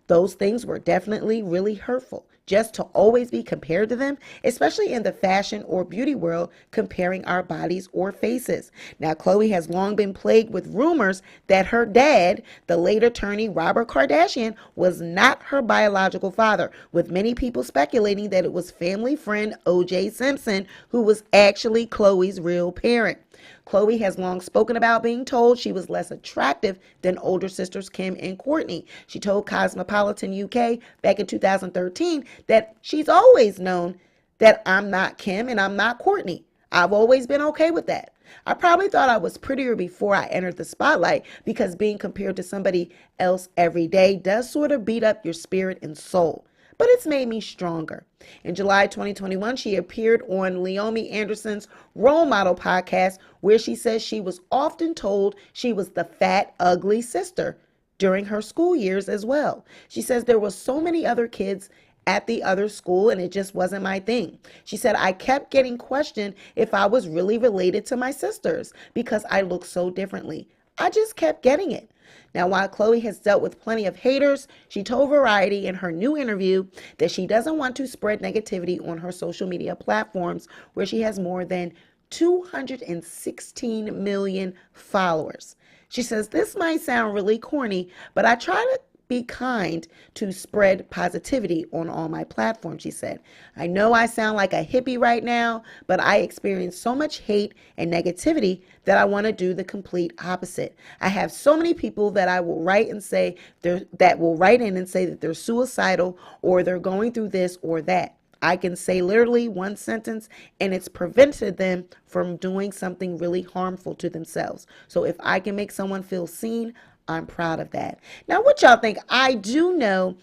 Those things were definitely really hurtful, just to always be compared to them, especially in the fashion or beauty world, comparing our bodies or faces. Now, Khloe has long been plagued with rumors that her dad, the late attorney Robert Kardashian, was not her biological father, with many people speculating that it was family friend O.J. Simpson who was actually Khloe's real parent. Khloe has long spoken about being told she was less attractive than older sisters Kim and Kourtney. She told Cosmopolitan UK back in 2013 that she's always known that I'm not Kim and I'm not Kourtney. I've always been okay with that. I probably thought I was prettier before I entered the spotlight because being compared to somebody else every day does sort of beat up your spirit and soul. But it's made me stronger. In July 2021, she appeared on Leomi Anderson's Role Model podcast, where she says she was often told she was the fat, ugly sister during her school years as well. She says there were so many other kids at the other school and it just wasn't my thing. She said, I kept getting questioned if I was really related to my sisters because I look so differently. I just kept getting it. Now, while Khloe has dealt with plenty of haters, she told Variety in her new interview that she doesn't want to spread negativity on her social media platforms, where she has more than 216 million followers. She says, this might sound really corny, but I try to be kind to spread positivity on all my platforms, she said. I know I sound like a hippie right now, but I experience so much hate and negativity that I want to do the complete opposite. I have so many people that I will write and say that will write in and say that they're suicidal or they're going through this or that. I can say literally one sentence and it's prevented them from doing something really harmful to themselves. So if I can make someone feel seen, I'm proud of that. Now, what y'all think? I do know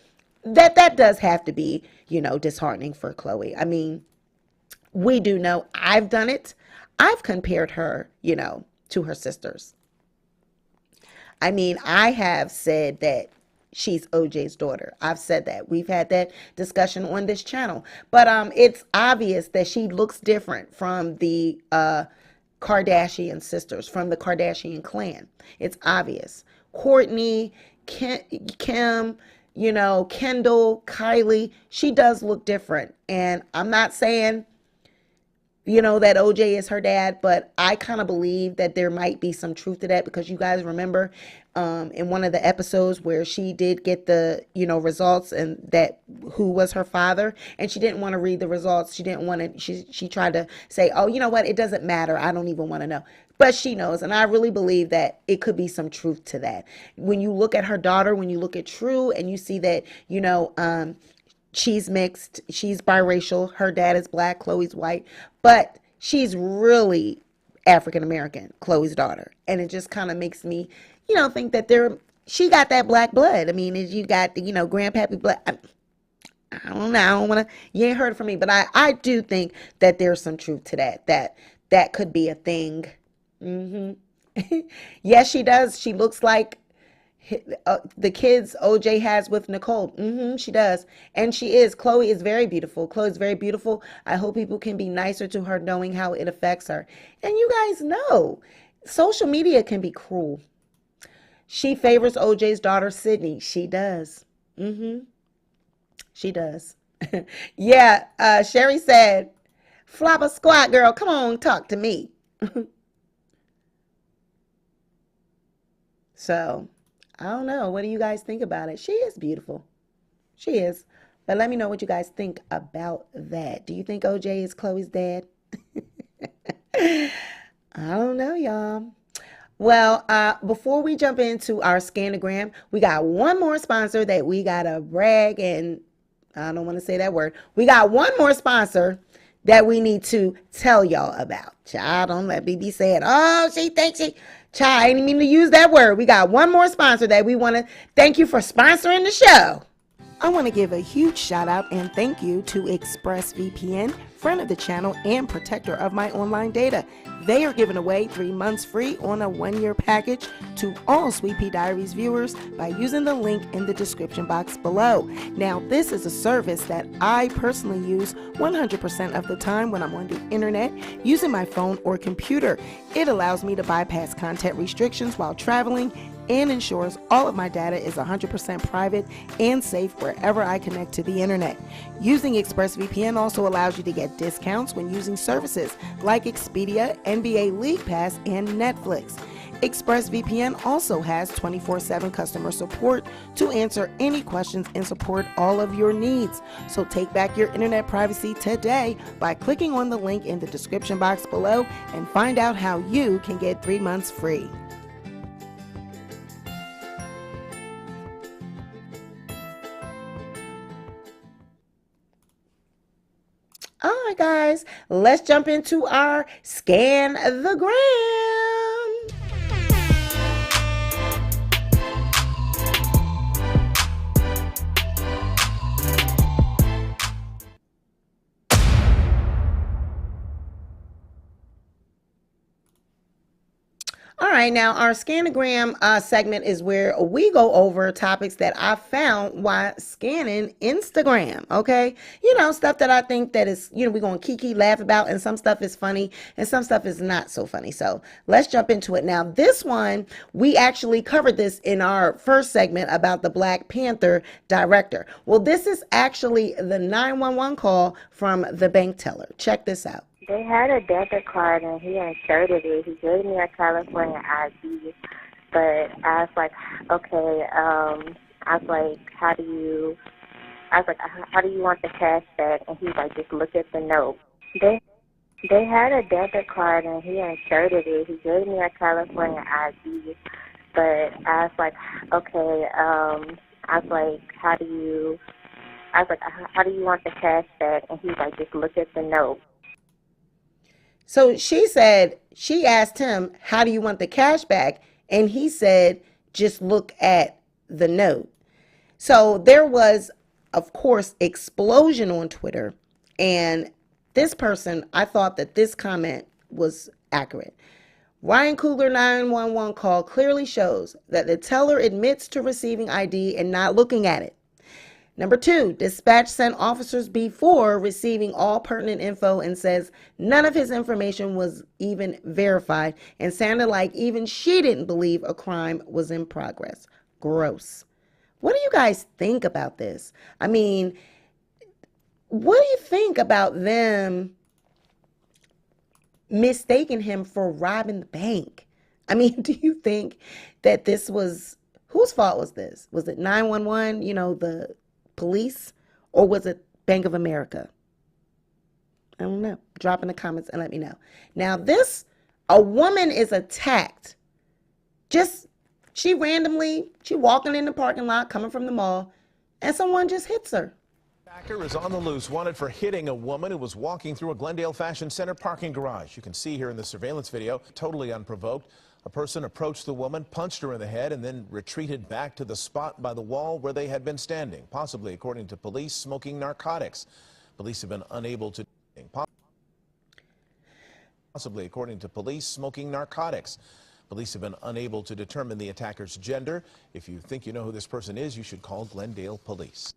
that does have to be, disheartening for Khloe. I mean, we do know I've done it. I've compared her, to her sisters. I mean, I have said that she's OJ's daughter. I've said that. We've had that discussion on this channel. But it's obvious that she looks different from the Kardashian sisters, from the Kardashian clan. It's obvious. Kourtney, Kim, Kendall, Kylie, she does look different. And I'm not saying, that OJ is her dad, but I kind of believe that there might be some truth to that because you guys remember in one of the episodes where she did get the, results and that who was her father, and she didn't want to read the results. She didn't want to, she tried to say, oh, you know what? It doesn't matter. I don't even want to know. But she knows, and I really believe that it could be some truth to that. When you look at her daughter, when you look at True, and you see that, she's mixed, she's biracial, her dad is black, Khloe's white, but she's really African American, Khloe's daughter. And it just kind of makes me, think that she got that black blood. I mean, you got the, grandpappy blood. I don't know. You ain't heard it from me, but I do think that there's some truth to that that could be a thing. Yes, she does. She looks like the kids OJ has with Nicole. She does. And she is. Khloe is very beautiful. Khloe is very beautiful. I hope people can be nicer to her knowing how it affects her. And you guys know, social media can be cruel. She favors OJ's daughter, Sydney. She does. She does. Yeah, Sherri said, flop a squat, girl. Come on, talk to me. So, I don't know. What do you guys think about it? She is beautiful. She is. But let me know what you guys think about that. Do you think OJ is Khloe's dad? I don't know, y'all. Well, before we jump into our Scandagram, we got one more sponsor that we got to brag, and I don't want to say that word. We got one more sponsor that we need to tell y'all about. Child, don't let me be saying, oh, she thinks she... Child, I didn't mean to use that word. We got one more sponsor that we want to thank you for sponsoring the show. I want to give a huge shout out and thank you to ExpressVPN, friend of the channel and protector of my online data. They are giving away 3 months free on a 1-year package to all Sweet Pea Diaries viewers by using the link in the description box below. Now, this is a service that I personally use 100% of the time when I'm on the internet using my phone or computer. It allows me to bypass content restrictions while traveling and ensures all of my data is 100% private and safe wherever I connect to the internet. Using ExpressVPN also allows you to get discounts when using services like Expedia, NBA League Pass, and Netflix. ExpressVPN also has 24/7 customer support to answer any questions and support all of your needs. So take back your internet privacy today by clicking on the link in the description box below and find out how you can get 3 months free. All right, guys, let's jump into our Scan the Gram. All right, now our Scandagram segment is where we go over topics that I found while scanning Instagram, okay? You know, stuff that I think that is, you know, we're going to kiki laugh about, and some stuff is funny and some stuff is not so funny. So let's jump into it. Now, this one, we actually covered this in our first segment about the Black Panther director. Well, this is actually the 911 call from the bank teller. Check this out. They had a debit card and he inserted it. He gave me a California ID, but I was like, okay, how do you want the cash back? And he's like, just look at the note. They had a debit card and he inserted it. He gave me a California ID, but I was like, okay, how do you want the cash back? And he's like, just look at the note. So she asked him, how do you want the cash back? And he said, just look at the note. So there was, of course, explosion on Twitter. And this person, I thought that this comment was accurate. Ryan Coogler 911 call clearly shows that the teller admits to receiving ID and not looking at it. Number 2, dispatch sent officers before receiving all pertinent info and says none of his information was even verified and sounded like even she didn't believe a crime was in progress. Gross. What do you guys think about this? I mean, what do you think about them mistaking him for robbing the bank? I mean, do you think that this was, whose fault was this? Was it 911, you know, the police, or was it Bank of America? I don't know. Drop in the comments and let me know. Now a woman is attacked. She walking in the parking lot, coming from the mall, and someone just hits her. Hacker is on the loose, wanted for hitting a woman who was walking through a Glendale Fashion Center parking garage. You can see here in the surveillance video, totally unprovoked. A person approached the woman, punched her in the head, and then retreated back to the spot by the wall where they had been standing, possibly, according to police, smoking narcotics. Police have been unable to... possibly, according to police, smoking narcotics. Police have been unable to determine the attacker's gender. If you think you know who this person is, you should call Glendale Police.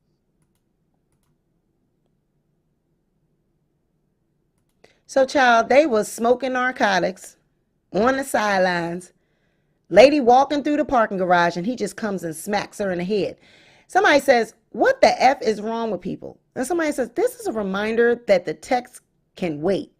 So, child, they was smoking narcotics on the sidelines. Lady walking through the parking garage, and he just comes and smacks her in the head. Somebody says, what the F is wrong with people? And somebody says, this is a reminder that the text can wait.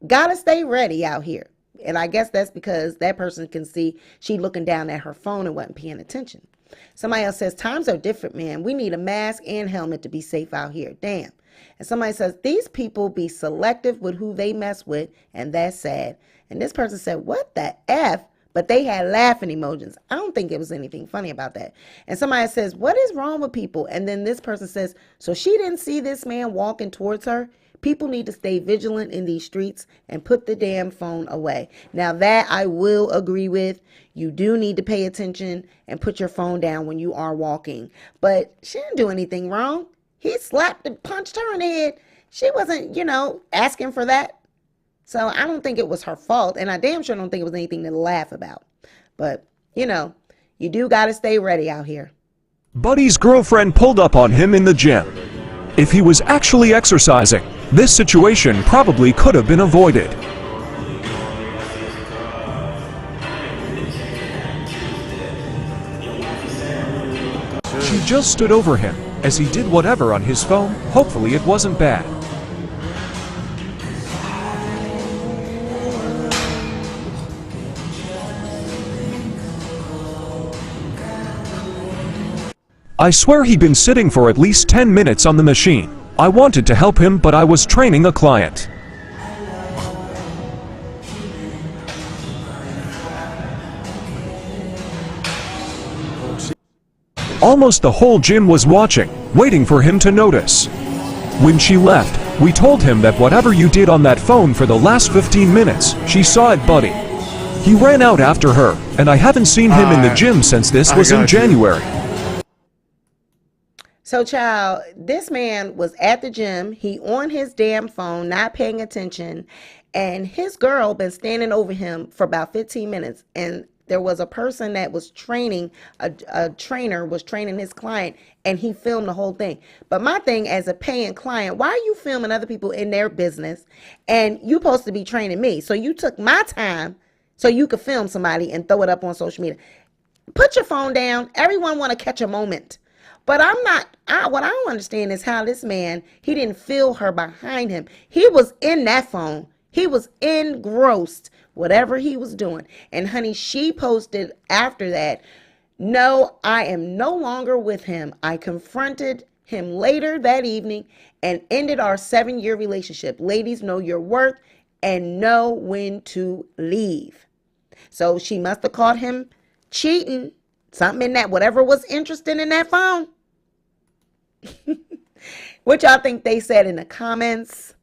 Gotta stay ready out here. And I guess that's because that person can see she looking down at her phone and wasn't paying attention. Somebody else says, times are different, man. We need a mask and helmet to be safe out here. Damn. And somebody says, these people be selective with who they mess with, and that's sad. And this person said, what the F? But they had laughing emojis. I don't think it was anything funny about that. And somebody says, what is wrong with people? And then this person says, so she didn't see this man walking towards her? People need to stay vigilant in these streets and put the damn phone away. Now that I will agree with. You do need to pay attention and put your phone down when you are walking. But she didn't do anything wrong. He slapped and punched her in the head. She wasn't, asking for that. So I don't think it was her fault. And I damn sure don't think it was anything to laugh about. But, you do got to stay ready out here. Buddy's girlfriend pulled up on him in the gym. If he was actually exercising, this situation probably could have been avoided. She just stood over him as he did whatever on his phone. Hopefully it wasn't bad. I swear he'd been sitting for at least 10 minutes on the machine. I wanted to help him, but I was training a client. Almost the whole gym was watching, waiting for him to notice. When she left, we told him that whatever you did on that phone for the last 15 minutes, she saw it, buddy. He ran out after her, and I haven't seen him in the gym since this was in January. So, child, this man was at the gym. He on his damn phone, not paying attention. And his girl been standing over him for about 15 minutes. And there was a person that was training, a trainer was training his client, and he filmed the whole thing. But my thing as a paying client, why are you filming other people in their business? And you supposed to be training me. So you took my time so you could film somebody and throw it up on social media. Put your phone down. Everyone want to catch a moment. But what I don't understand is how this man, he didn't feel her behind him. He was in that phone. He was engrossed, whatever he was doing. And honey, she posted after that, no, I am no longer with him. I confronted him later that evening and ended our 7-year relationship. Ladies, know your worth and know when to leave. So she must have caught him cheating, something in that, whatever was interesting in that phone. What y'all think they said in the comments?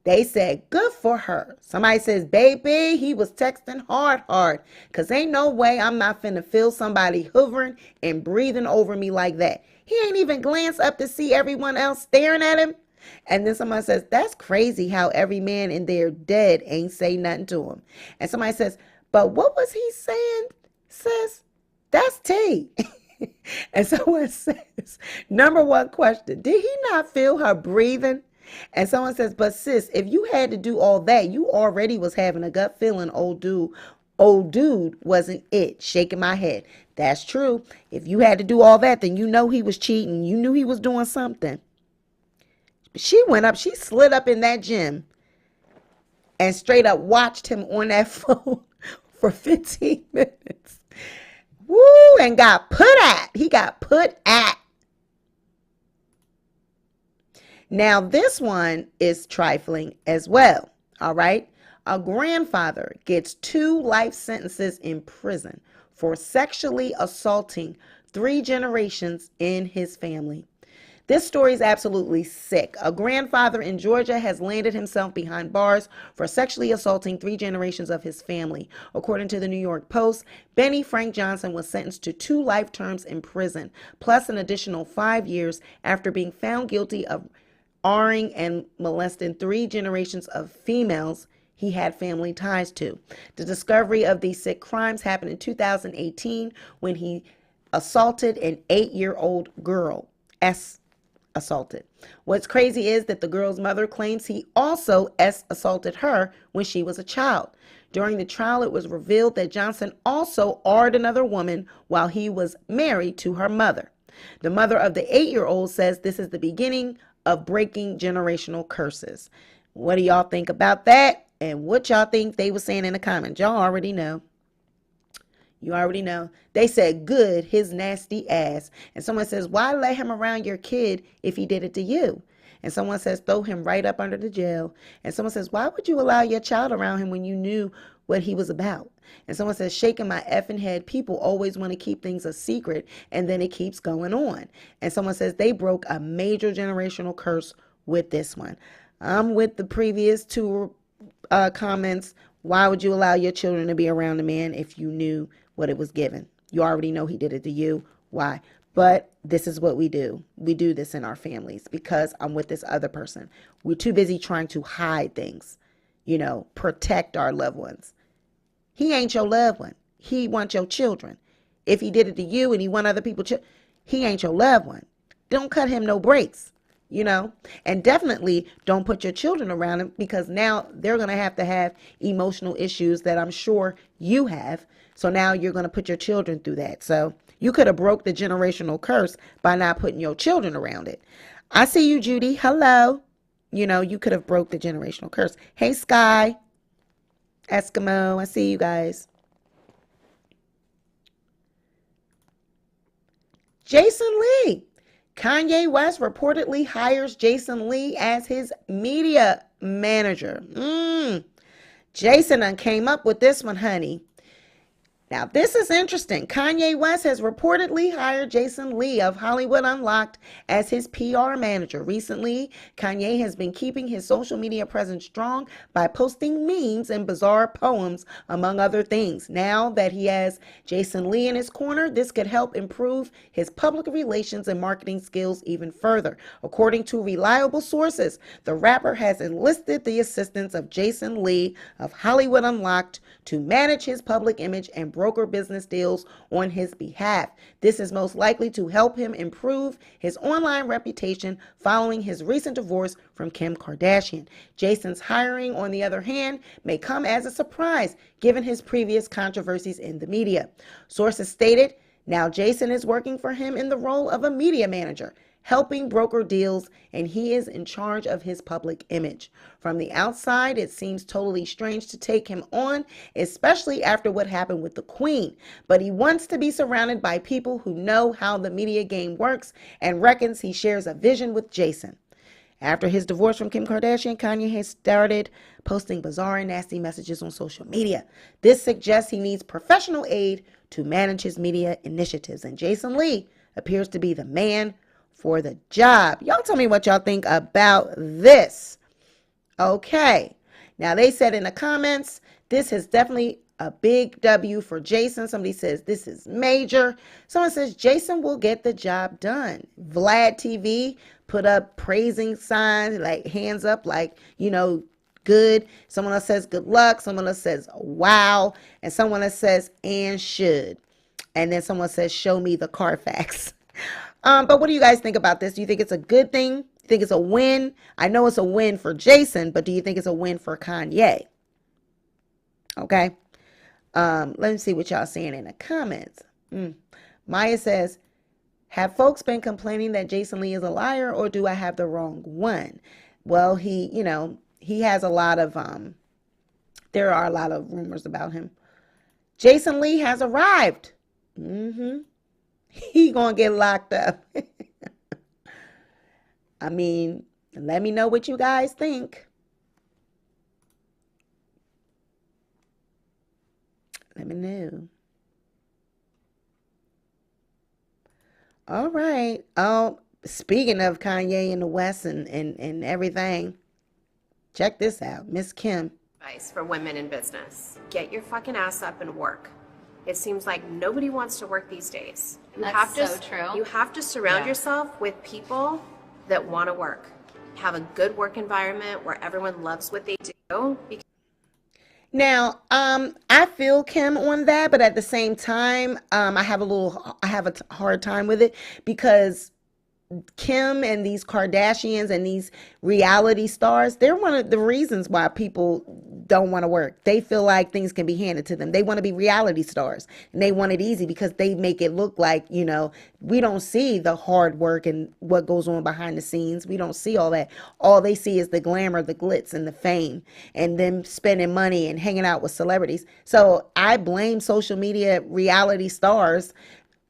They said, good for her. Somebody says, baby, he was texting hard. Because ain't no way I'm not finna feel somebody hovering and breathing over me like that. He ain't even glanced up to see everyone else staring at him. And then somebody says, that's crazy how every man in there dead ain't say nothing to him. And somebody says, but what was he saying, sis? That's tea. And someone says, number one question, did he not feel her breathing? And someone says, but sis, if you had to do all that, you already was having a gut feeling old dude wasn't it. Shaking my head. That's true. If you had to do all that, then you know he was cheating. You knew he was doing something. She went up, she slid up in that gym and straight up watched him on that phone for 15 minutes. Woo, and got put at. He got put at. Now, this one is trifling as well. All right. A grandfather gets 2 life sentences in prison for sexually assaulting 3 generations in his family. This story is absolutely sick. A grandfather in Georgia has landed himself behind bars for sexually assaulting 3 generations of his family. According to the New York Post, Benny Frank Johnson was sentenced to 2 life terms in prison, plus an additional 5 years after being found guilty of arring and molesting 3 generations of females he had family ties to. The discovery of these sick crimes happened in 2018 when he assaulted an 8-year-old girl. Assaulted. What's crazy is that the girl's mother claims he also assaulted her when she was a child. During the trial, it was revealed that Johnson also arred another woman while he was married to her mother. The mother of the 8-year-old says this is the beginning of breaking generational curses. What do y'all think about that? And what y'all think they were saying in the comments? Y'all already know. You already know. They said, good, his nasty ass. And someone says, why let him around your kid if he did it to you? And someone says, throw him right up under the jail. And someone says, why would you allow your child around him when you knew what he was about? And someone says, shaking my effing head, people always want to keep things a secret, and then it keeps going on. And someone says, they broke a major generational curse with this one. I'm with the previous 2 comments. Why would you allow your children to be around a man if you knew what it was given? You already know he did it to you. Why? But this is what we do. We do this in our families because I'm with this other person. We're too busy trying to hide things, protect our loved ones. He ain't your loved one. He wants your children. If he did it to you and he want other people, he ain't your loved one. Don't cut him no breaks, and definitely don't put your children around him because now they're going to have emotional issues that I'm sure you have. So now you're going to put your children through that. So you could have broke the generational curse by not putting your children around it. I see you, Judy. Hello. You could have broke the generational curse. Hey, Sky. Eskimo. I see you guys. Jason Lee. Kanye West reportedly hires Jason Lee as his media manager. Jason done came up with this one, honey. Now, this is interesting. Kanye West has reportedly hired Jason Lee of Hollywood Unlocked as his PR manager. Recently, Kanye has been keeping his social media presence strong by posting memes and bizarre poems, among other things. Now that he has Jason Lee in his corner, this could help improve his public relations and marketing skills even further. According to reliable sources, the rapper has enlisted the assistance of Jason Lee of Hollywood Unlocked to manage his public image and broker business deals on his behalf. This is most likely to help him improve his online reputation following his recent divorce from Kim Kardashian. Jason's hiring, on the other hand, may come as a surprise given his previous controversies in the media. Sources stated, now Jason is working for him in the role of a media manager, helping broker deals, and he is in charge of his public image. From the outside, it seems totally strange to take him on, especially after what happened with the Queen. But he wants to be surrounded by people who know how the media game works and reckons he shares a vision with Jason. After his divorce from Kim Kardashian, Kanye has started posting bizarre and nasty messages on social media. This suggests he needs professional aid to manage his media initiatives, and Jason Lee appears to be the man for the job. Y'all tell me what y'all think about this. Okay. Now they said in the comments, this is definitely a big W for Jason. Somebody says this is major. Someone says Jason will get the job done. Vlad TV put up praising signs, like hands up, like, good. Someone else says good luck. Someone else says wow. And someone else says and should. And then someone says show me the Carfax. But what do you guys think about this? Do you think it's a good thing? Do you think it's a win? I know it's a win for Jason, but do you think it's a win for Kanye? Okay. Let me see what y'all saying in the comments. Maya says, have folks been complaining that Jason Lee is a liar, or do I have the wrong one? Well, he has a lot of, there are a lot of rumors about him. Jason Lee has arrived. He gonna get locked up. I mean, let me know what you guys think. Let me know. All right. Oh, speaking of Kanye and the West and everything, check this out. Miss Kim. Advice for women in business. Get your fucking ass up and work. It seems like nobody wants to work these days. That's so true. You have to surround yourself with people that want to work. have a good work environment where everyone loves what they do. Now, I feel Kim on that, but at the same time, I have a hard time with it because Kim and these Kardashians and these reality stars, they're one of the reasons why people don't want to work. They feel like things can be handed to them. They want to be reality stars and they want it easy because they make it look like, you know, we don't see the hard work and what goes on behind the scenes. We don't see all that. All they see is the glamour, the glitz, and the fame, and them spending money and hanging out with celebrities. So I blame social media reality stars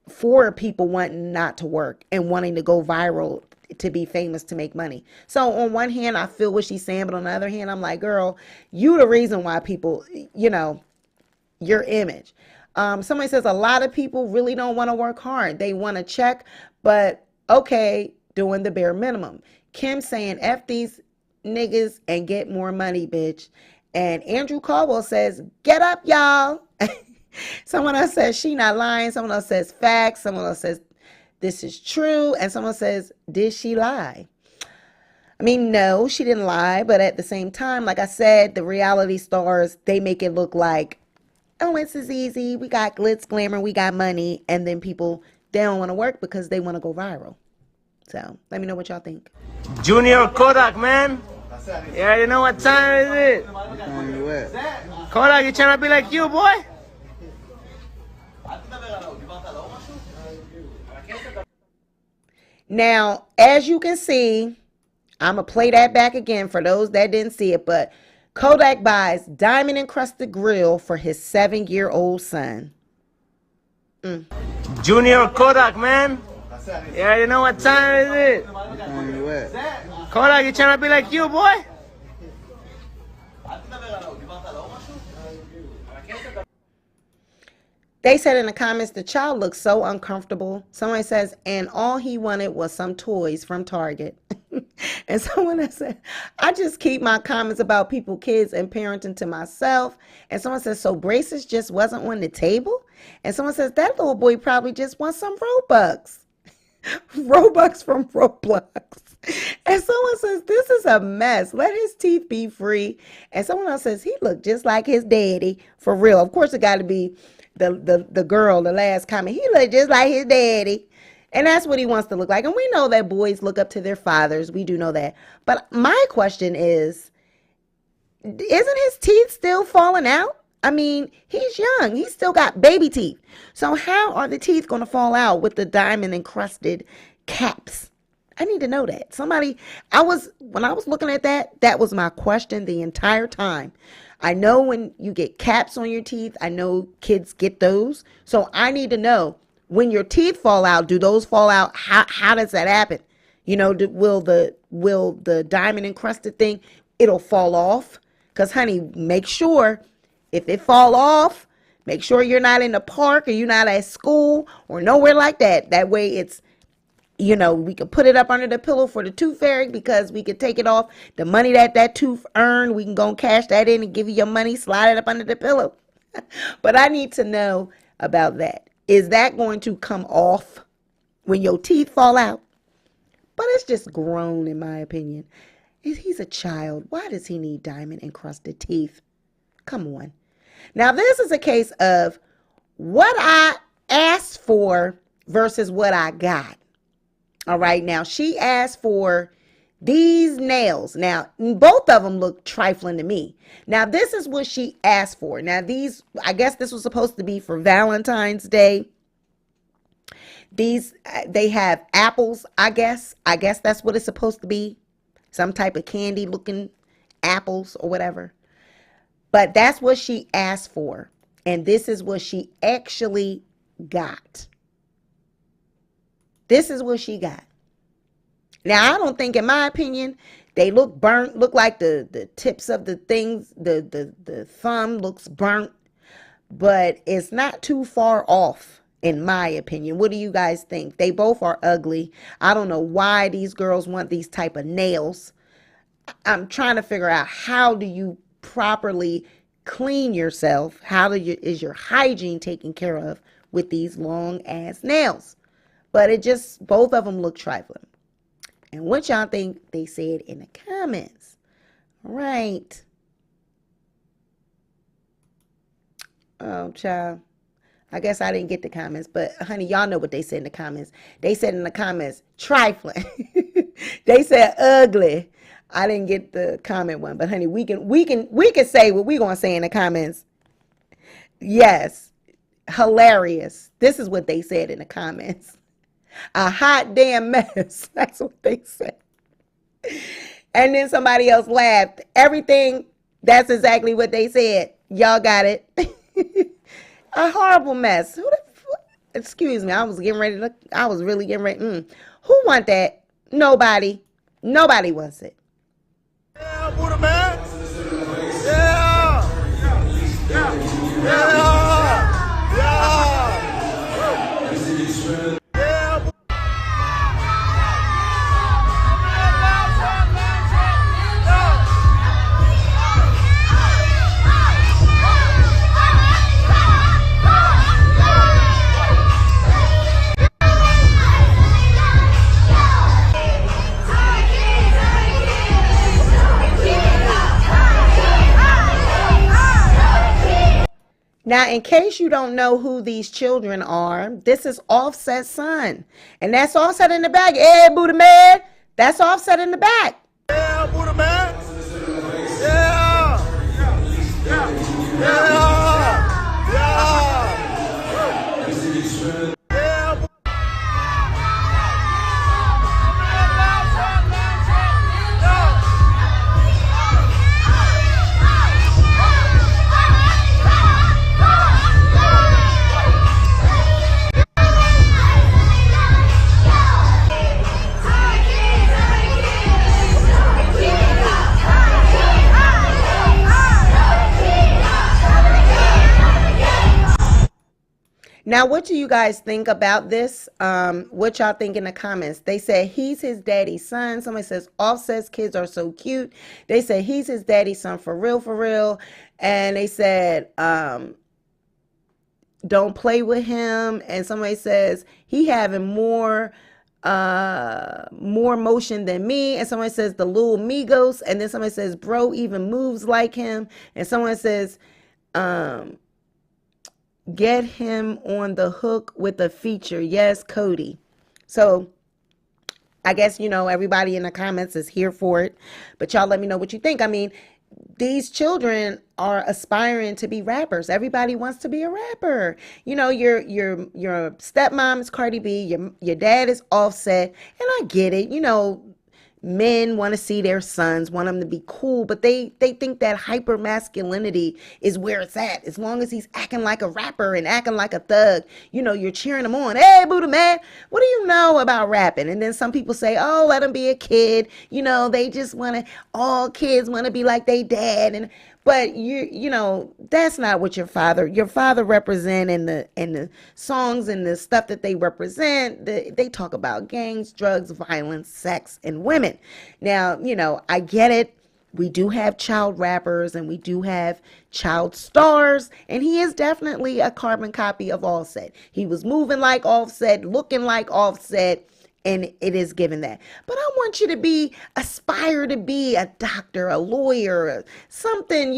for people wanting not to work and wanting to go viral to be famous to make money. So on one hand, I feel what she's saying, but on the other hand, I'm like, girl, you the reason why people, you know, your image. Somebody says a lot of people really don't want to work hard. They want to check, but okay, doing the bare minimum. Kim saying, F these niggas and get more money, bitch. And Andrew Caldwell says, get up, y'all. Someone else says she not lying. Someone else says facts. Someone else says this is true. And someone says, did she lie? I mean, no, she didn't lie. But at the same time, like I said, the reality stars, they make it look like, oh, this is easy. We got glitz, glamour, we got money. And then people, they don't want to work because they want to go viral. So let me know what y'all think. Junior Kodak, man. Yeah, you know what time is it? Kodak, you trying to be like you, boy? Now, as you can see, I'm going to play that back again for those that didn't see it, but Kodak buys diamond encrusted grill for his 7-year-old son. Junior Kodak, man. Yeah, you know what time is it? Kodak, you trying to be like you, boy? They said in the comments, the child looks so uncomfortable. Someone says, and all he wanted was some toys from Target. And someone else said, I just keep my comments about people, kids, and parenting to myself. And someone says, so braces just wasn't on the table? And someone says, that little boy probably just wants some Robux. Robux from Roblox. And someone says, this is a mess. Let his teeth be free. And someone else says, he looked just like his daddy. For real. Of course, it got to be the girl, the last comment. He looked just like his daddy. And that's what he wants to look like. And we know that boys look up to their fathers. We do know that. But my question is, isn't his teeth still falling out? I mean, he's young. He's still got baby teeth. So how are the teeth going to fall out with the diamond encrusted caps? I need to know that. When I was looking at that, that was my question the entire time. I know when you get caps on your teeth, I know kids get those. So I need to know, when your teeth fall out, do those fall out? How does that happen? You know, will the diamond encrusted thing, it'll fall off? Because honey, make sure if it fall off, make sure you're not in the park or you're not at school or nowhere like that. That way it's, you know, we could put it up under the pillow for the tooth fairy because we could take it off. The money that tooth earned, we can go and cash that in and give you your money, slide it up under the pillow. But I need to know about that. Is that going to come off when your teeth fall out? But it's just grown, in my opinion. He's a child. Why does he need diamond encrusted teeth? Come on. Now, this is a case of what I asked for versus what I got. All right. Now, she asked for these nails. Now, both of them look trifling to me. Now, this is what she asked for. Now, these, I guess this was supposed to be for Valentine's Day. These, they have apples, I guess. I guess that's what it's supposed to be. Some type of candy looking apples or whatever. But that's what she asked for. And this is what she actually got. This is what she got. Now, I don't think, in my opinion, they look burnt, look like the tips of the things, the thumb looks burnt, but it's not too far off, in my opinion. What do you guys think? They both are ugly. I don't know why these girls want these type of nails. I'm trying to figure out, how do you properly clean yourself? Is your hygiene taken care of with these long ass nails? But both of them look trifling. and what y'all think they said in the comments. All right. Oh, child. I guess I didn't get the comments, but honey, y'all know what they said in the comments. They said in the comments, trifling. They said ugly. I didn't get the comment one, but honey, we can say what we gonna say in the comments. Yes, hilarious. This is what they said in the comments. A hot damn mess. That's what they said. And then somebody else laughed. Everything. That's exactly what they said. Y'all got it. A horrible mess. Who the excuse me, I was really getting ready. Who want that? Nobody. Nobody wants it. Yeah, Buddha man. Yeah. Yeah. Yeah. Yeah. Now, in case you don't know who these children are, this is Offset's son. And that's Offset in the back. Hey, Buddha man. That's Offset in the back. Yeah, Buddha man. Yeah. Yeah. Yeah. Now, what do you guys think about this? What y'all think in the comments? They said he's his daddy's son. Somebody says Offset's kids are so cute. They said he's his daddy's son for real, for real. And they said, don't play with him. And somebody says he having more motion than me. And somebody says the little Migos. And then somebody says bro even moves like him. And someone says, get him on the hook with a feature. Yes, Cody. So I guess, everybody in the comments is here for it, but y'all let me know what you think. I mean, these children are aspiring to be rappers. Everybody wants to be a rapper. Your stepmom is Cardi B, your dad is Offset, and I get it. Men want to see their sons, want them to be cool, but they think that hyper masculinity is where it's at. As long as he's acting like a rapper and acting like a thug, you're cheering him on. Hey, Buddha man, what do you know about rapping? And then some people say, oh, let him be a kid. They just all kids want to be like they dad. But that's not what your father represent in the songs and the stuff that they represent. They talk about gangs, drugs, violence, sex, and women. Now, I get it. We do have child rappers and we do have child stars, and he is definitely a carbon copy of Offset. He was moving like Offset, looking like Offset, and it is given that. But I want you to aspire to be a doctor, a lawyer, something,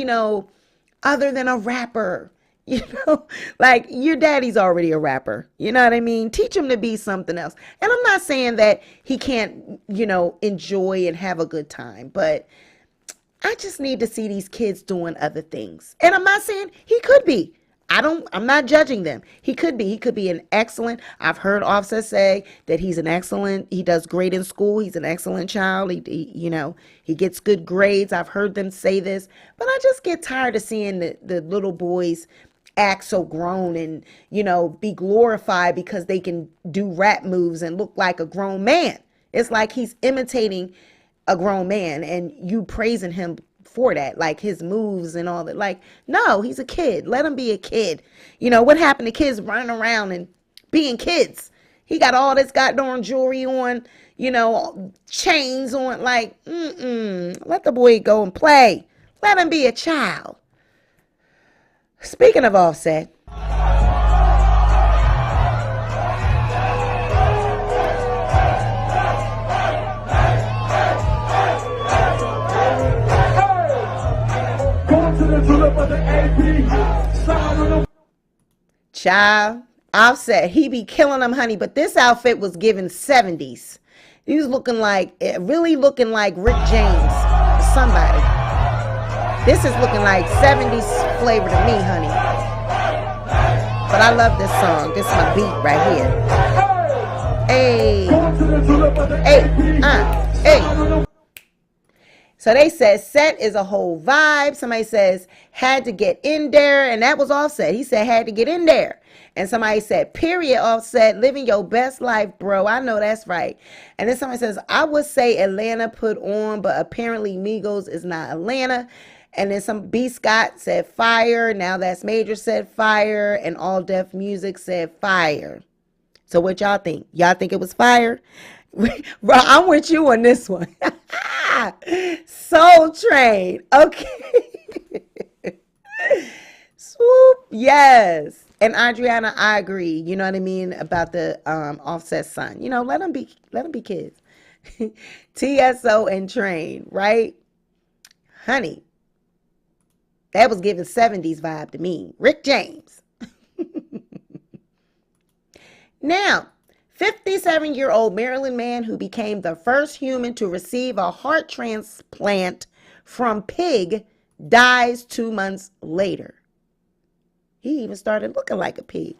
other than a rapper. Like your daddy's already a rapper. You know what I mean? Teach him to be something else. And I'm not saying that he can't, enjoy and have a good time, but I just need to see these kids doing other things. And I'm not saying he could be. I'm not judging them. He could be an excellent, I've heard Offset say that he does great in school. He's an excellent child. He gets good grades. I've heard them say this, but I just get tired of seeing the little boys act so grown and, be glorified because they can do rap moves and look like a grown man. It's like he's imitating a grown man and you praising him for that, like his moves and all that. Like, no, he's a kid. Let him be a kid. What happened to kids running around and being kids? He got all this goddamn jewelry on, chains on. Like, let the boy go and play. Let him be a child. Speaking of Offset, Child, Offset, he be killing them, honey. But this outfit was given 70s. He was looking like, really looking like Rick James or somebody. This is looking like 70s flavor to me, honey. But I love this song. This is my beat right here. Hey. So they said set is a whole vibe. Somebody says had to get in there, and that was Offset. He said had to get in there. And somebody said period, Offset, living your best life, bro. I know that's right. And then somebody says I would say Atlanta put on, but apparently Migos is not Atlanta. And then some B Scott said fire. Now that's Major said fire, and All Def Music said fire. So what y'all think? Y'all think it was fire? Bro, I'm with you on this one. Soul Train. Okay. Swoop. Yes. And Adriana, I agree. You know what I mean about the Offset son. You know, let them be kids. TSO and Train, right? Honey, that was giving 70s vibe to me. Rick James. Now, 57-year-old Maryland man who became the first human to receive a heart transplant from pig dies 2 months later. He even started looking like a pig.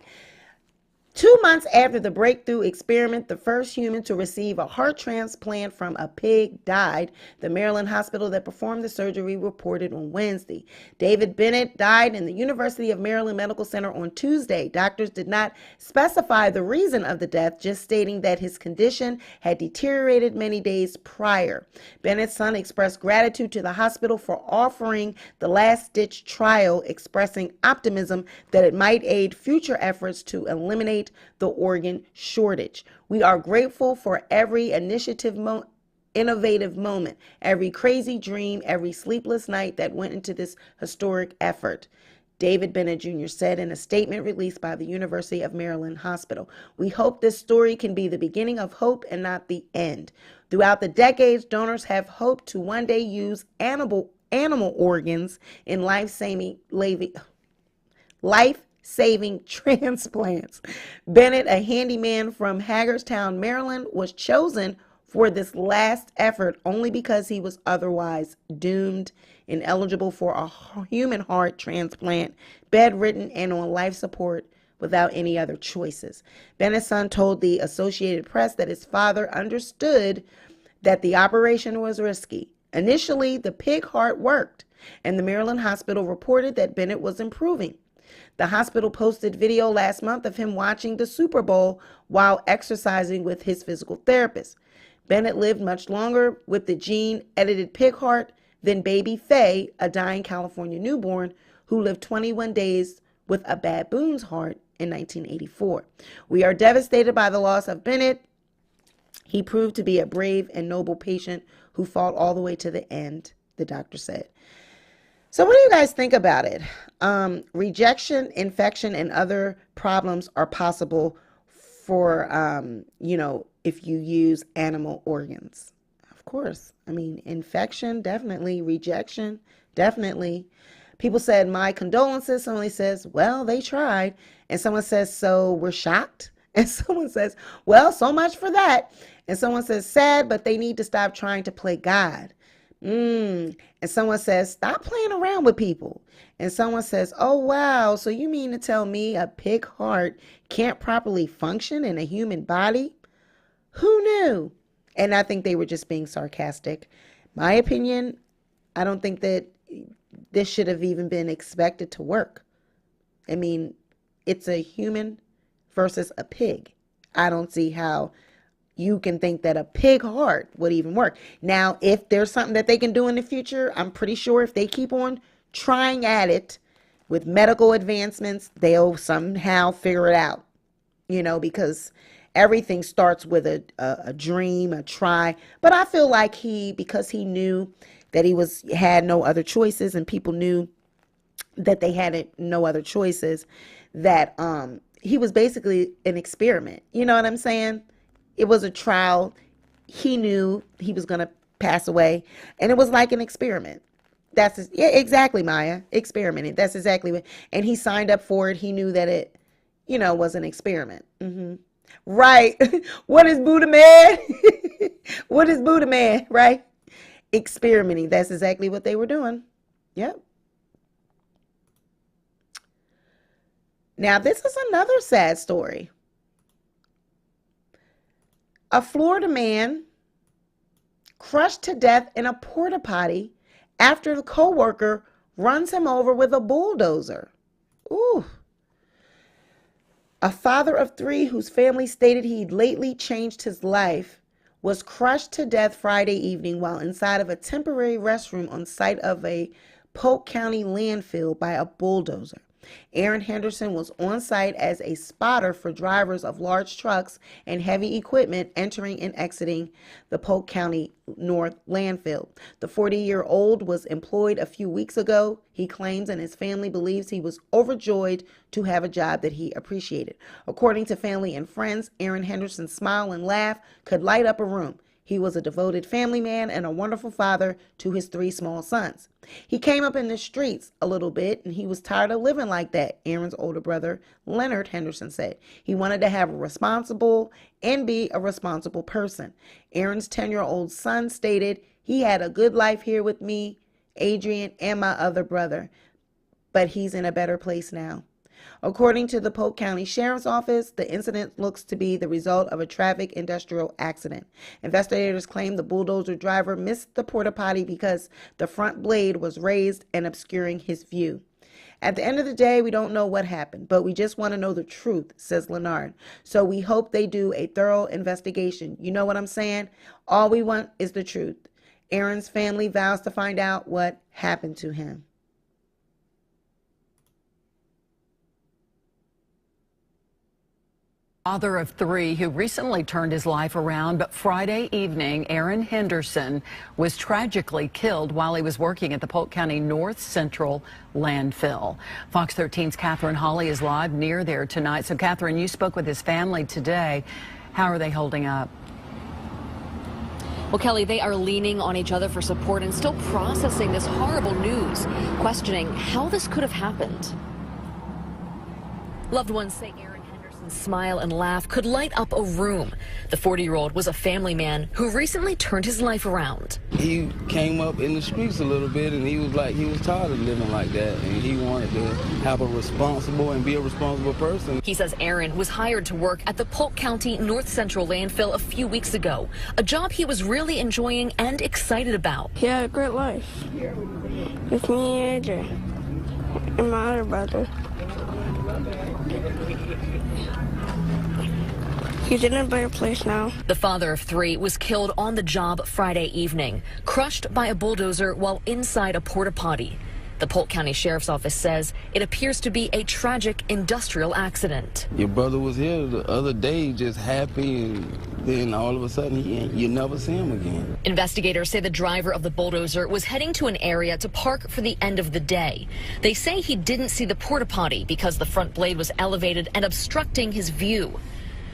2 months after the breakthrough experiment, the first human to receive a heart transplant from a pig died. The Maryland hospital that performed the surgery reported on Wednesday. David Bennett died in the University of Maryland Medical Center on Tuesday. Doctors did not specify the reason of the death, just stating that his condition had deteriorated many days prior. Bennett's son expressed gratitude to the hospital for offering the last-ditch trial, expressing optimism that it might aid future efforts to eliminate the organ shortage. We are grateful for every innovative moment, every crazy dream, every sleepless night that went into this historic effort, David Bennett Jr. said in a statement released by the University of Maryland Hospital. We hope this story can be the beginning of hope and not the end. Throughout the decades, donors have hoped to one day use animal organs in life-saving transplants. Bennett, a handyman from Hagerstown, Maryland, was chosen for this last effort only because he was otherwise doomed, ineligible for a human heart transplant, bedridden, and on life support without any other choices. Bennett's son told the Associated Press that his father understood that the operation was risky. Initially, the pig heart worked, and the Maryland hospital reported that Bennett was improving. The hospital posted video last month of him watching the Super Bowl while exercising with his physical therapist. Bennett lived much longer with the gene-edited pig heart than baby Faye, a dying California newborn who lived 21 days with a baboon's heart in 1984. We are devastated by the loss of Bennett. He proved to be a brave and noble patient who fought all the way to the end, the doctor said. So what do you guys think about it? Rejection, infection, and other problems are possible for, if you use animal organs. Of course. I mean, infection, definitely. Rejection, definitely. People said, my condolences. Someone says, well, they tried. And someone says, so we're shocked. And someone says, well, so much for that. And someone says, sad, but they need to stop trying to play God. And someone says, stop playing around with people. And someone says, oh, wow. So you mean to tell me a pig heart can't properly function in a human body? Who knew? And I think they were just being sarcastic. My opinion, I don't think that this should have even been expected to work. I mean, it's a human versus a pig. I don't see how you can think that a pig heart would even work. Now, if there's something that they can do in the future, I'm pretty sure if they keep on trying at it with medical advancements, they'll somehow figure it out, because everything starts with a dream, a try. But I feel like because he knew that he had no other choices, and people knew that they had no other choices, that he was basically an experiment. You know what I'm saying? It was a trial. He knew he was going to pass away, and it was like an experiment. Yeah, exactly, Maya. Experimenting. That's exactly what. And he signed up for it. He knew that it, was an experiment. Right. What is Buddha man? What is Buddha man? Right. Experimenting. That's exactly what they were doing. Yep. Now, this is another sad story. A Florida man crushed to death in a porta potty after the coworker runs him over with a bulldozer. Ooh. A father of 3 whose family stated he'd lately changed his life was crushed to death Friday evening while inside of a temporary restroom on site of a Polk County landfill by a bulldozer. Aaron Henderson was on site as a spotter for drivers of large trucks and heavy equipment entering and exiting the Polk County North landfill. The 40-year-old was employed a few weeks ago. He claims and his family believes he was overjoyed to have a job that he appreciated. According to family and friends, Aaron Henderson's smile and laugh could light up a room. He was a devoted family man and a wonderful father to his 3 small sons. He came up in the streets a little bit and he was tired of living like that, Aaron's older brother, Leonard Henderson, said. He wanted to have a responsible and be a responsible person. Aaron's 10-year-old son stated, he had a good life here with me, Adrian, and my other brother, but he's in a better place now. According to the Polk County Sheriff's Office, the incident looks to be the result of a traffic industrial accident. Investigators claim the bulldozer driver missed the porta potty because the front blade was raised and obscuring his view. At the end of the day, we don't know what happened, but we just want to know the truth, says Leonard. So we hope they do a thorough investigation. You know what I'm saying? All we want is the truth. Aaron's family vows to find out what happened to him. Father of 3 who recently turned his life around, but Friday evening, Aaron Henderson was tragically killed while he was working at the Polk County North Central landfill. Fox 13's Catherine Hawley is live near there tonight. So, Catherine, you spoke with his family today. How are they holding up? Well, Kelly, they are leaning on each other for support and still processing this horrible news, questioning how this could have happened. Loved ones say Aaron smile and laugh could light up a room. The 40-year-old was a family man who recently turned his life around. He came up in the streets a little bit and he was tired of living like that and he wanted to have a responsible and be a responsible person. He says Aaron was hired to work at the Polk County North Central landfill a few weeks ago, a job he was really enjoying and excited about. He had a great life with me and Adrian and my other brother. He's in a better place now. The father of 3 was killed on the job Friday evening, crushed by a bulldozer while inside a porta potty. The Polk County Sheriff's Office says it appears to be a tragic industrial accident. Your brother was here the other day just happy, and then all of a sudden you never see him again. Investigators say the driver of the bulldozer was heading to an area to park for the end of the day. They say he didn't see the porta potty because the front blade was elevated and obstructing his view.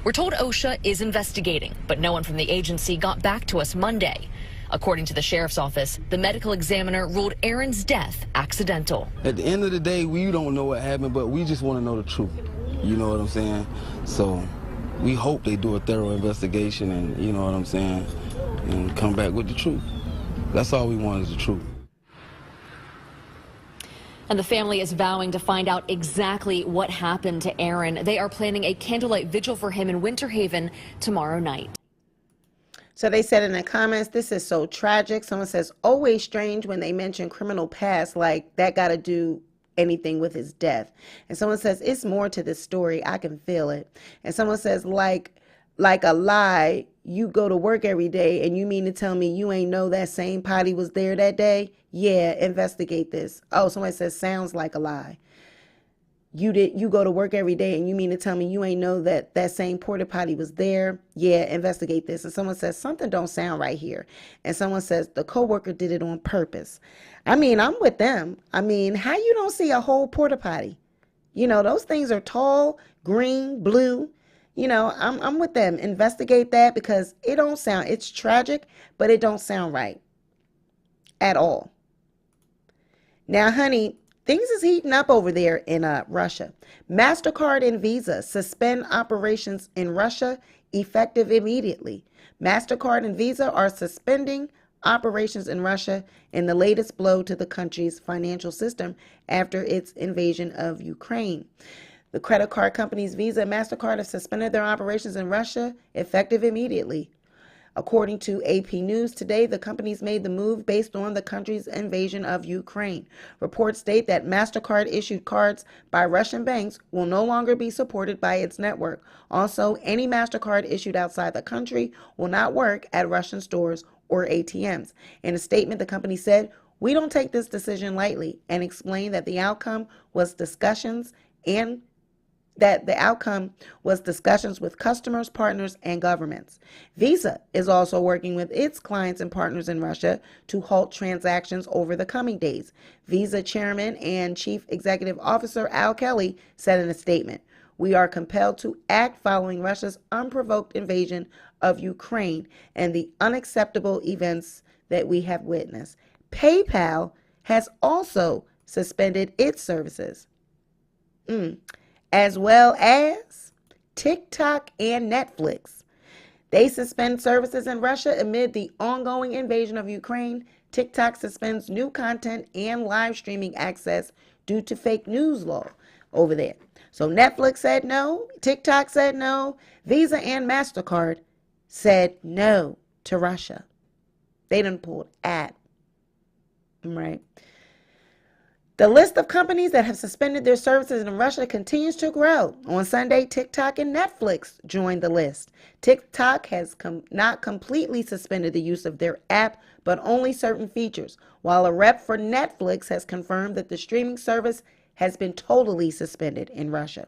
We're told OSHA is investigating, but no one from the agency got back to us Monday. According to the sheriff's office, the medical examiner ruled Aaron's death accidental. At the end of the day, we don't know what happened, but we just want to know the truth. You know what I'm saying? So we hope they do a thorough investigation and, you know what I'm saying, and come back with the truth. That's all we want is the truth. And the family is vowing to find out exactly what happened to Aaron. They are planning a candlelight vigil for him in Winter Haven tomorrow night. So they said in the comments, this is so tragic. Someone says, always strange when they mention criminal past, like that got to do anything with his death. And someone says, it's more to this story. I can feel it. And someone says, like a lie, you go to work every day and you mean to tell me you ain't know that same potty was there that day? Yeah, investigate this. Oh, somebody says, sounds like a lie. You go to work every day and you mean to tell me you ain't know that that same porta potty was there? Yeah, investigate this. And someone says, something don't sound right here. And someone says, the coworker did it on purpose. I mean, I'm with them. I mean, how you don't see a whole porta potty? You know, those things are tall, green, blue. You know, I'm with them. Investigate that because it don't sound, it's tragic, but it don't sound right at all. Now, honey, things is heating up over there in Russia. MasterCard and Visa suspend operations in Russia effective immediately. MasterCard and Visa are suspending operations in Russia in the latest blow to the country's financial system after its invasion of Ukraine. The credit card companies Visa and MasterCard have suspended their operations in Russia effective immediately. According to AP News today, the companies made the move based on the country's invasion of Ukraine. Reports state that MasterCard issued cards by Russian banks will no longer be supported by its network. Also, any MasterCard issued outside the country will not work at Russian stores or ATMs. In a statement, the company said, "We don't take this decision lightly," and explained that the outcome was discussions with customers, partners, and governments. Visa is also working with its clients and partners in Russia to halt transactions over the coming days. Visa Chairman and Chief Executive Officer Al Kelly said in a statement, "We are compelled to act following Russia's unprovoked invasion of Ukraine and the unacceptable events that we have witnessed." PayPal has also suspended its services, as well as TikTok and Netflix. They suspend services in Russia amid the ongoing invasion of Ukraine. TikTok suspends new content and live streaming access due to fake news law over there. So Netflix said no, TikTok said no, Visa and MasterCard said no to Russia. They done pulled at, right? The list of companies that have suspended their services in Russia continues to grow. On Sunday, TikTok and Netflix joined the list. TikTok has not completely suspended the use of their app, but only certain features, while a rep for Netflix has confirmed that the streaming service has been totally suspended in Russia.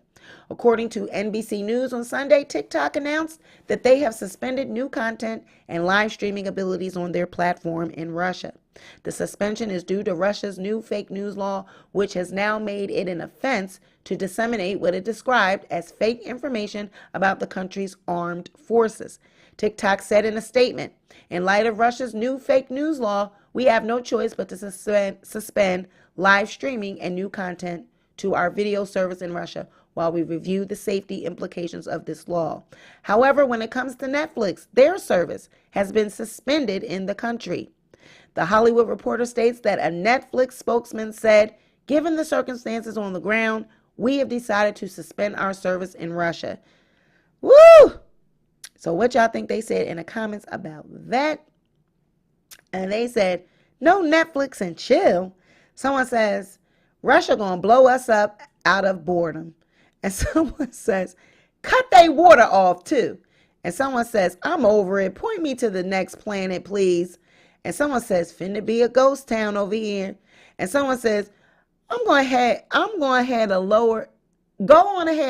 According to NBC News on Sunday, TikTok announced that they have suspended new content and live streaming abilities on their platform in Russia. The suspension is due to Russia's new fake news law, which has now made it an offense to disseminate what it described as fake information about the country's armed forces. TikTok said in a statement, "In light of Russia's new fake news law, we have no choice but to suspend live streaming and new content to our video service in Russia while we review the safety implications of this law." However, when it comes to Netflix, their service has been suspended in the country. The Hollywood Reporter states that a Netflix spokesman said, "Given the circumstances on the ground, we have decided to suspend our service in Russia." Woo! So what y'all think they said in the comments about that? And they said, "No Netflix and chill." Someone says, "Russia gonna blow us up out of boredom." And someone says, "Cut they water off too." And someone says, "I'm over it. Point me to the next planet, please." And someone says, "Finna be a ghost town over here." And someone says, Go on ahead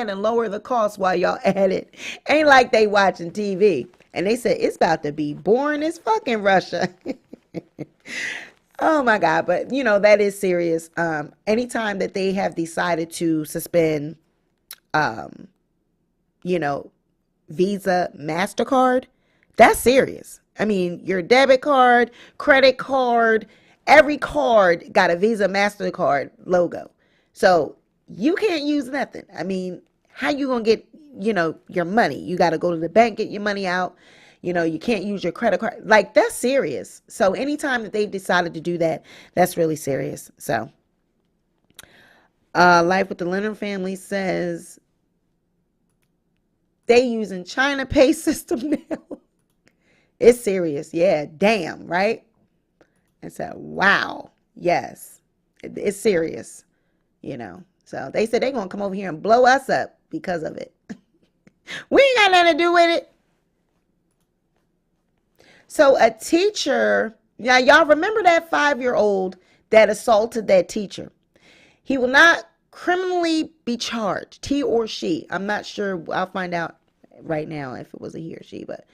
and lower the cost while y'all at it. Ain't like they watching TV." And they said, "It's about to be boring as fucking Russia." Oh my God. But you know, that is serious. Anytime that they have decided to suspend, Visa, MasterCard, that's serious. I mean, your debit card, credit card, every card got a Visa, MasterCard logo. So you can't use nothing. I mean, how you going to get, your money? You got to go to the bank, get your money out. You can't use your credit card. Like, that's serious. So anytime that they've decided to do that, that's really serious. So Life with the Leonard family says they using China Pay system now. It's serious. Yeah, damn, right? And so, wow, yes, it's serious, So they said they're going to come over here and blow us up because of it. We ain't got nothing to do with it. So a teacher, now y'all remember that 5-year-old that assaulted that teacher? He will not criminally be charged, he or she. I'm not sure. I'll find out right now if it was a he or she, but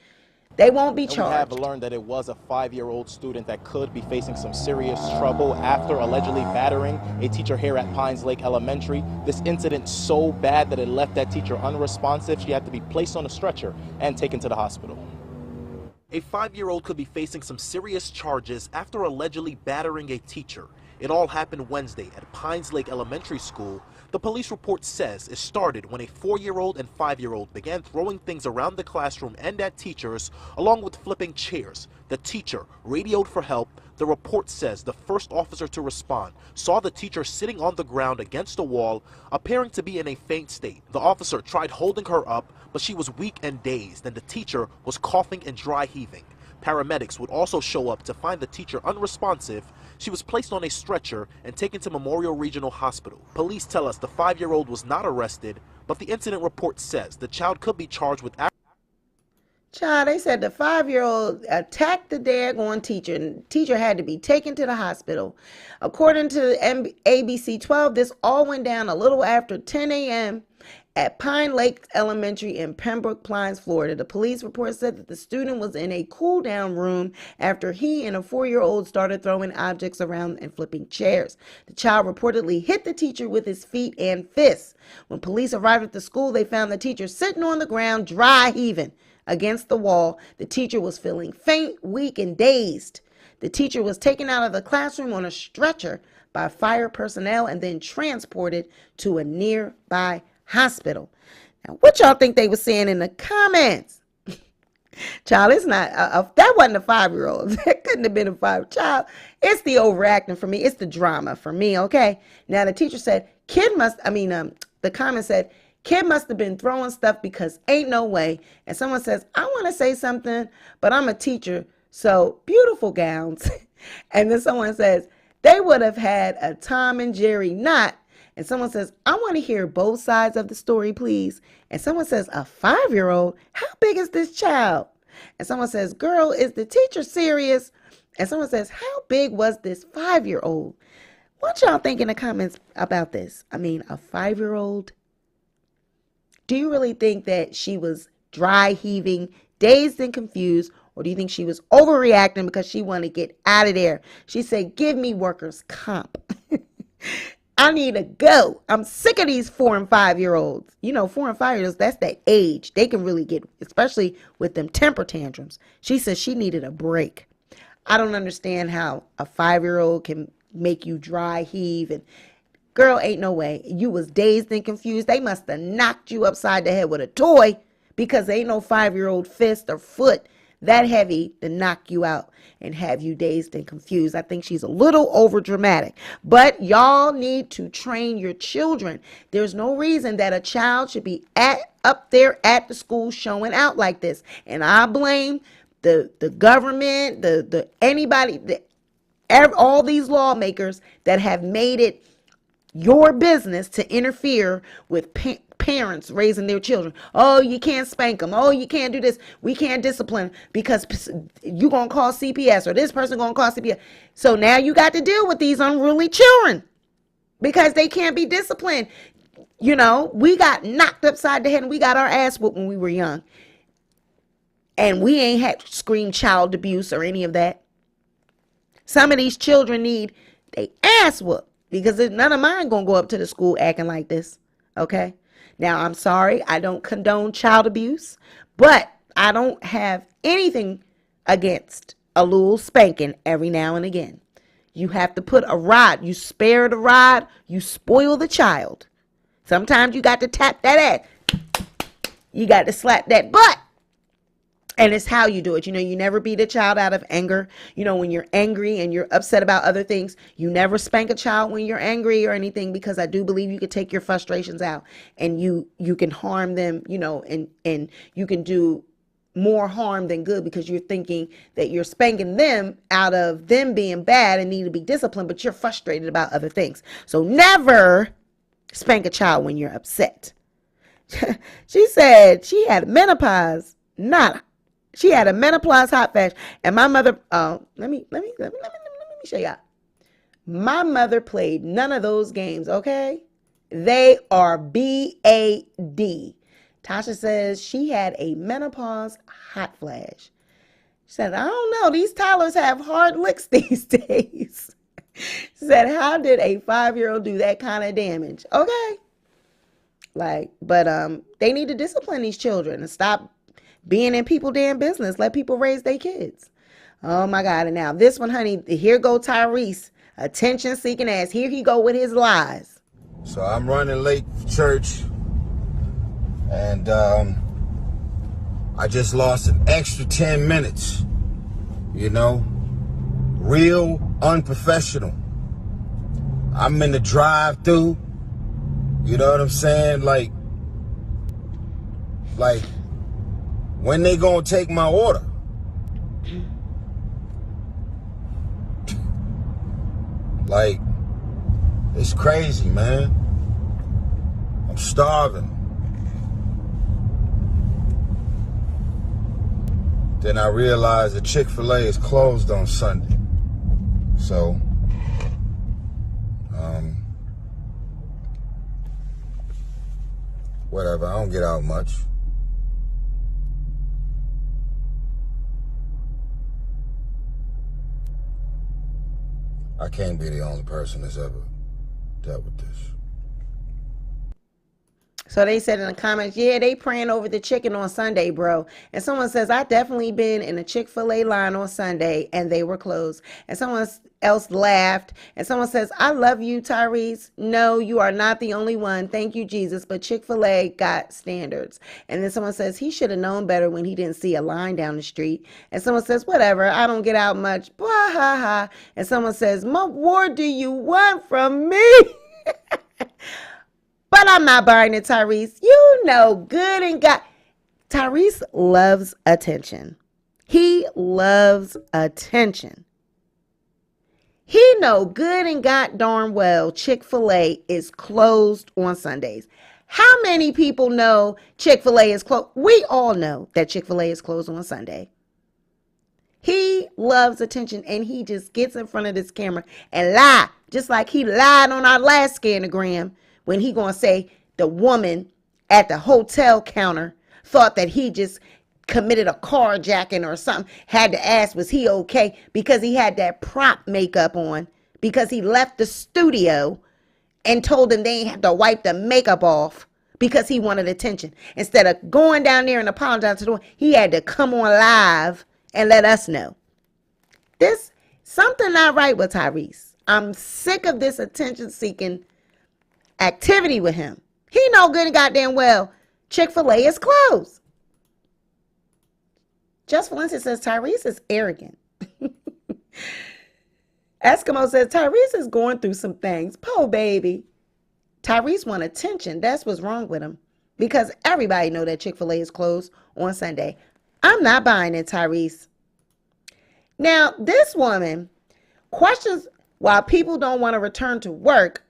they won't be charged. We have learned that it was a 5-year-old student that could be facing some serious trouble after allegedly battering a teacher here at Pines Lake Elementary. This incident so bad that it left that teacher unresponsive. She had to be placed on a stretcher and taken to the hospital. A 5-year-old could be facing some serious charges after allegedly battering a teacher. It all happened Wednesday at Pines Lake Elementary School. The police report says it started when a 4-year-old and 5-year-old began throwing things around the classroom and at teachers, along with flipping chairs. The teacher radioed for help. The report says the first officer to respond saw the teacher sitting on the ground against a wall, appearing to be in a faint state. The officer tried holding her up, but she was weak and dazed, and the teacher was coughing and dry heaving. Paramedics would also show up to find the teacher unresponsive. She was placed on a stretcher and taken to Memorial Regional Hospital. Police tell us the 5-year-old was not arrested, but the incident report says the child could be charged with... Child, they said the 5-year-old attacked the daggone teacher, and the teacher had to be taken to the hospital. According to ABC 12, this all went down a little after 10 a.m. at Pine Lake Elementary in Pembroke Pines, Florida. The police report said that the student was in a cool-down room after he and a 4-year-old started throwing objects around and flipping chairs. The child reportedly hit the teacher with his feet and fists. When police arrived at the school, they found the teacher sitting on the ground, dry heaving against the wall. The teacher was feeling faint, weak, and dazed. The teacher was taken out of the classroom on a stretcher by fire personnel and then transported to a nearby hospital. Now, what y'all think they were saying in the comments? Child, it's not, that wasn't a 5-year-old. That couldn't have been a 5. Child, it's the overacting for me. It's the drama for me, okay? Now, the teacher said, the comment said, kid must have been throwing stuff because ain't no way. And someone says, I want to say something, but I'm a teacher, so beautiful gowns. And then someone says, they would have had a Tom and Jerry knot. And someone says, I want to hear both sides of the story, please. And someone says, a 5-year-old? How big is this child? And someone says, girl, is the teacher serious? And someone says, how big was this 5-year-old? What y'all think in the comments about this? I mean, a 5-year-old? Do you really think that she was dry heaving, dazed and confused? Or do you think she was overreacting because she wanted to get out of there? She said, give me workers' comp. I need to go. I'm sick of these 4 and 5-year-olds. You know, 4 and 5-year-olds, that's that age. They can really get, especially with them temper tantrums. She said she needed a break. I don't understand how a 5-year-old can make you dry heave. And girl, ain't no way. You was dazed and confused. They must have knocked you upside the head with a toy, because ain't no 5-year-old fist or foot that heavy to knock you out and have you dazed and confused. I think she's a little over dramatic, but y'all need to train your children. There's no reason that a child should be up there at the school showing out like this. And I blame the government, anybody, all these lawmakers that have made it your business to interfere with parents raising their children. Oh, you can't spank them. Oh, you can't do this. We can't discipline because you gonna call CPS, or this person gonna call CPS. So now you got to deal with these unruly children because they can't be disciplined. You know, we got knocked upside the head and we got our ass whooped when we were young. And we ain't had to scream child abuse or any of that. Some of these children need they ass whooped, because none of mine gonna go up to the school acting like this. Okay. Now, I'm sorry, I don't condone child abuse, but I don't have anything against a little spanking every now and again. You have to put a rod. You spare the rod, you spoil the child. Sometimes you got to tap that ass. You got to slap that butt. And it's how you do it. You know, you never beat a child out of anger. You know, when you're angry and you're upset about other things, you never spank a child when you're angry or anything, because I do believe you could take your frustrations out and you can harm them, you know, and you can do more harm than good, because you're thinking that you're spanking them out of them being bad and need to be disciplined, but you're frustrated about other things. So never spank a child when you're upset. She said she had menopause, she had a menopause hot flash, and my mother, let me show y'all. My mother played none of those games, okay? They are BAD. Tasha says she had a menopause hot flash. She said, I don't know, these toddlers have hard licks these days. She said, how did a 5-year-old do that kind of damage? Okay. But they need to discipline these children and stop being in people damn business. Let people raise their kids. Oh my God. And now this one, honey, here go Tyrese. Attention-seeking ass. Here he go with his lies. So I'm running late for church, and I just lost an extra 10 minutes, you know, real unprofessional. I'm in the drive-thru, you know what I'm saying? Like, when they gonna take my order? Like, it's crazy, man. I'm starving. Then I realized that Chick-fil-A is closed on Sunday. So, whatever, I don't get out much. I can't be the only person that's ever dealt with this. So they said in the comments, yeah, they praying over the chicken on Sunday, bro. And someone says, I definitely been in a Chick-fil-A line on Sunday and they were closed. And someone else laughed. And someone says, I love you, Tyrese. No, you are not the only one. Thank you, Jesus. But Chick-fil-A got standards. And then someone says, he should have known better when he didn't see a line down the street. And someone says, whatever, I don't get out much. Blah, ha, ha. And someone says, what more do you want from me? But I'm not buying it, Tyrese. You know good and got... Tyrese loves attention. He loves attention. He know good and got darn well Chick-fil-A is closed on Sundays. How many people know Chick-fil-A is closed? We all know that Chick-fil-A is closed on Sunday. He loves attention, and he just gets in front of this camera and lie, just like he lied on our last Scandagram when he gonna say the woman at the hotel counter thought that he just committed a carjacking or something, had to ask, was he okay? Because he had that prop makeup on, because he left the studio and told them they ain't have to wipe the makeup off because he wanted attention. Instead of going down there and apologizing to the one, he had to come on live and let us know. This, something not right with Tyrese. I'm sick of this attention-seeking activity with him. He know good and goddamn well Chick-fil-A is closed. Just Valencia says Tyrese is arrogant. Eskimo says Tyrese is going through some things. Po baby. Tyrese want attention. That's what's wrong with him. Because everybody know that Chick-fil-A is closed on Sunday. I'm not buying it, Tyrese. Now, this woman questions why people don't want to return to work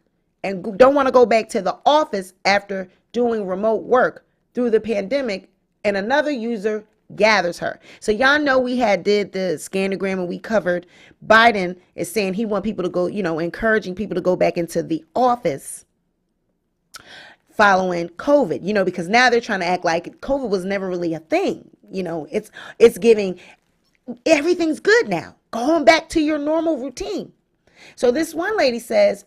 and don't want to go back to the office after doing remote work through the pandemic, and another user gathers her. So y'all know we did the Scandagram and we covered Biden is saying he want people to go, encouraging people to go back into the office following COVID, because now they're trying to act like COVID was never really a thing. It's giving everything's good now. Going back to your normal routine. So this one lady says,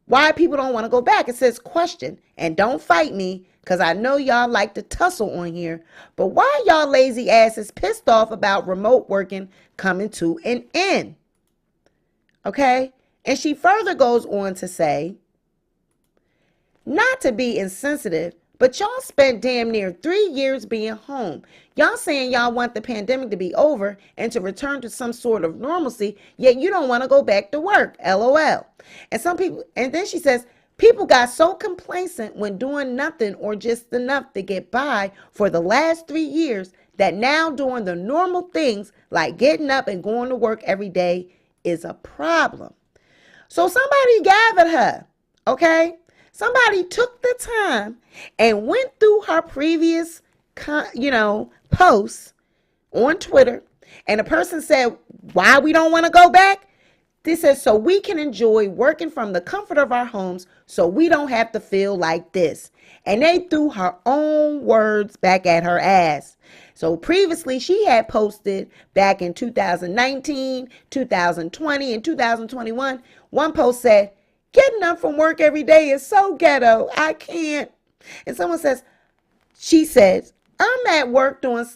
why people don't want to go back. It says, question, and don't fight me, because I know y'all like to tussle on here, but why y'all lazy asses pissed off about remote working coming to an end? Okay? And she further goes on to say, not to be insensitive, but y'all spent damn near 3 years being home. Y'all saying y'all want the pandemic to be over and to return to some sort of normalcy, yet you don't want to go back to work. LOL. And some people, and then she says, people got so complacent when doing nothing or just enough to get by for the last 3 years that now doing the normal things like getting up and going to work every day is a problem. So somebody gathered her, okay? Somebody took the time and went through her previous, posts on Twitter, and a person said, why we don't want to go back? This says, so we can enjoy working from the comfort of our homes so we don't have to feel like this. And they threw her own words back at her ass. So previously she had posted back in 2019, 2020, and 2021. One post said, getting up from work every day is so ghetto. I can't. And someone says, she says, I'm at work doing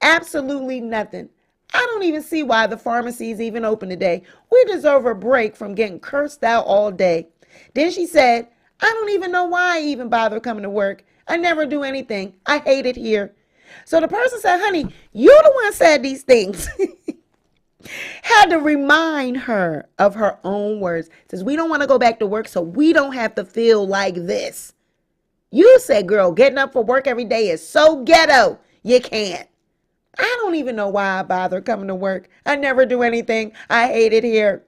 absolutely nothing. I don't even see why the pharmacy is even open today. We deserve a break from getting cursed out all day. Then she said, I don't even know why I even bother coming to work. I never do anything. I hate it here. So the person said, honey, you're the one said these things. Had to remind her of her own words. Says, we don't want to go back to work so we don't have to feel like this. You said, girl, getting up for work every day is so ghetto. You can't. I don't even know why I bother coming to work. I never do anything. I hate it here.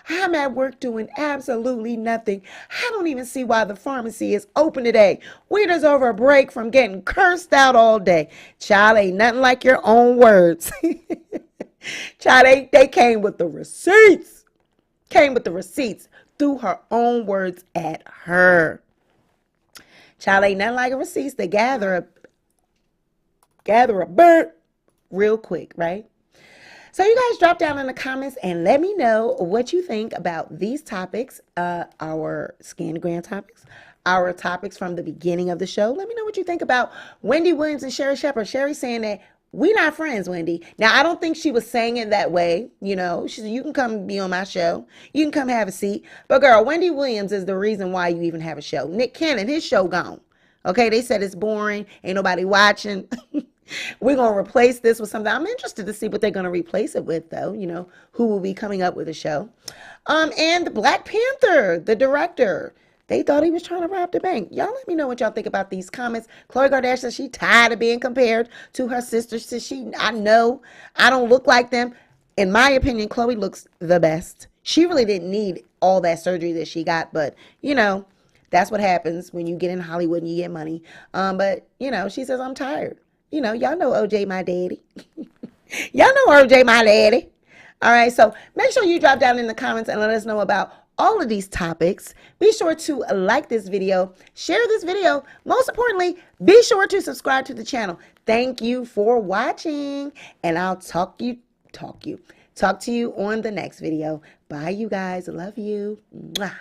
I'm at work doing absolutely nothing. I don't even see why the pharmacy is open today. We deserve a break from getting cursed out all day. Child, ain't nothing like your own words. Child, they came with the receipts. Came with the receipts through her own words at her. Child, ain't nothing like a receipts to gather a bird real quick, right? So you guys drop down in the comments and let me know what you think about these topics, our Scandagram topics, our topics from the beginning of the show. Let me know what you think about Wendy Williams and Sherri Shepherd. Sherri saying that we not friends, Wendy. Now, I don't think she was saying it that way. You know, she said, you can come be on my show. You can come have a seat. But girl, Wendy Williams is the reason why you even have a show. Nick Cannon, his show gone. Okay, they said it's boring. Ain't nobody watching. We're going to replace this with something. I'm interested to see what they're going to replace it with, though. You know, who will be coming up with a show. And Black Panther, the director. They thought he was trying to rob the bank. Y'all let me know what y'all think about these comments. Khloe Kardashian says she tired of being compared to her sister. Says I know I don't look like them. In my opinion, Khloe looks the best. She really didn't need all that surgery that she got. But, you know, that's what happens when you get in Hollywood and you get money. But, you know, she says, I'm tired. You know, y'all know OJ my daddy. Y'all know OJ my daddy. All right, so make sure you drop down in the comments and let us know about all of these topics. Be sure to like this video, share this video. Most importantly, be sure to subscribe to the channel. Thank you for watching, and I'll talk to you on the next video. Bye, you guys. Love you. Mwah.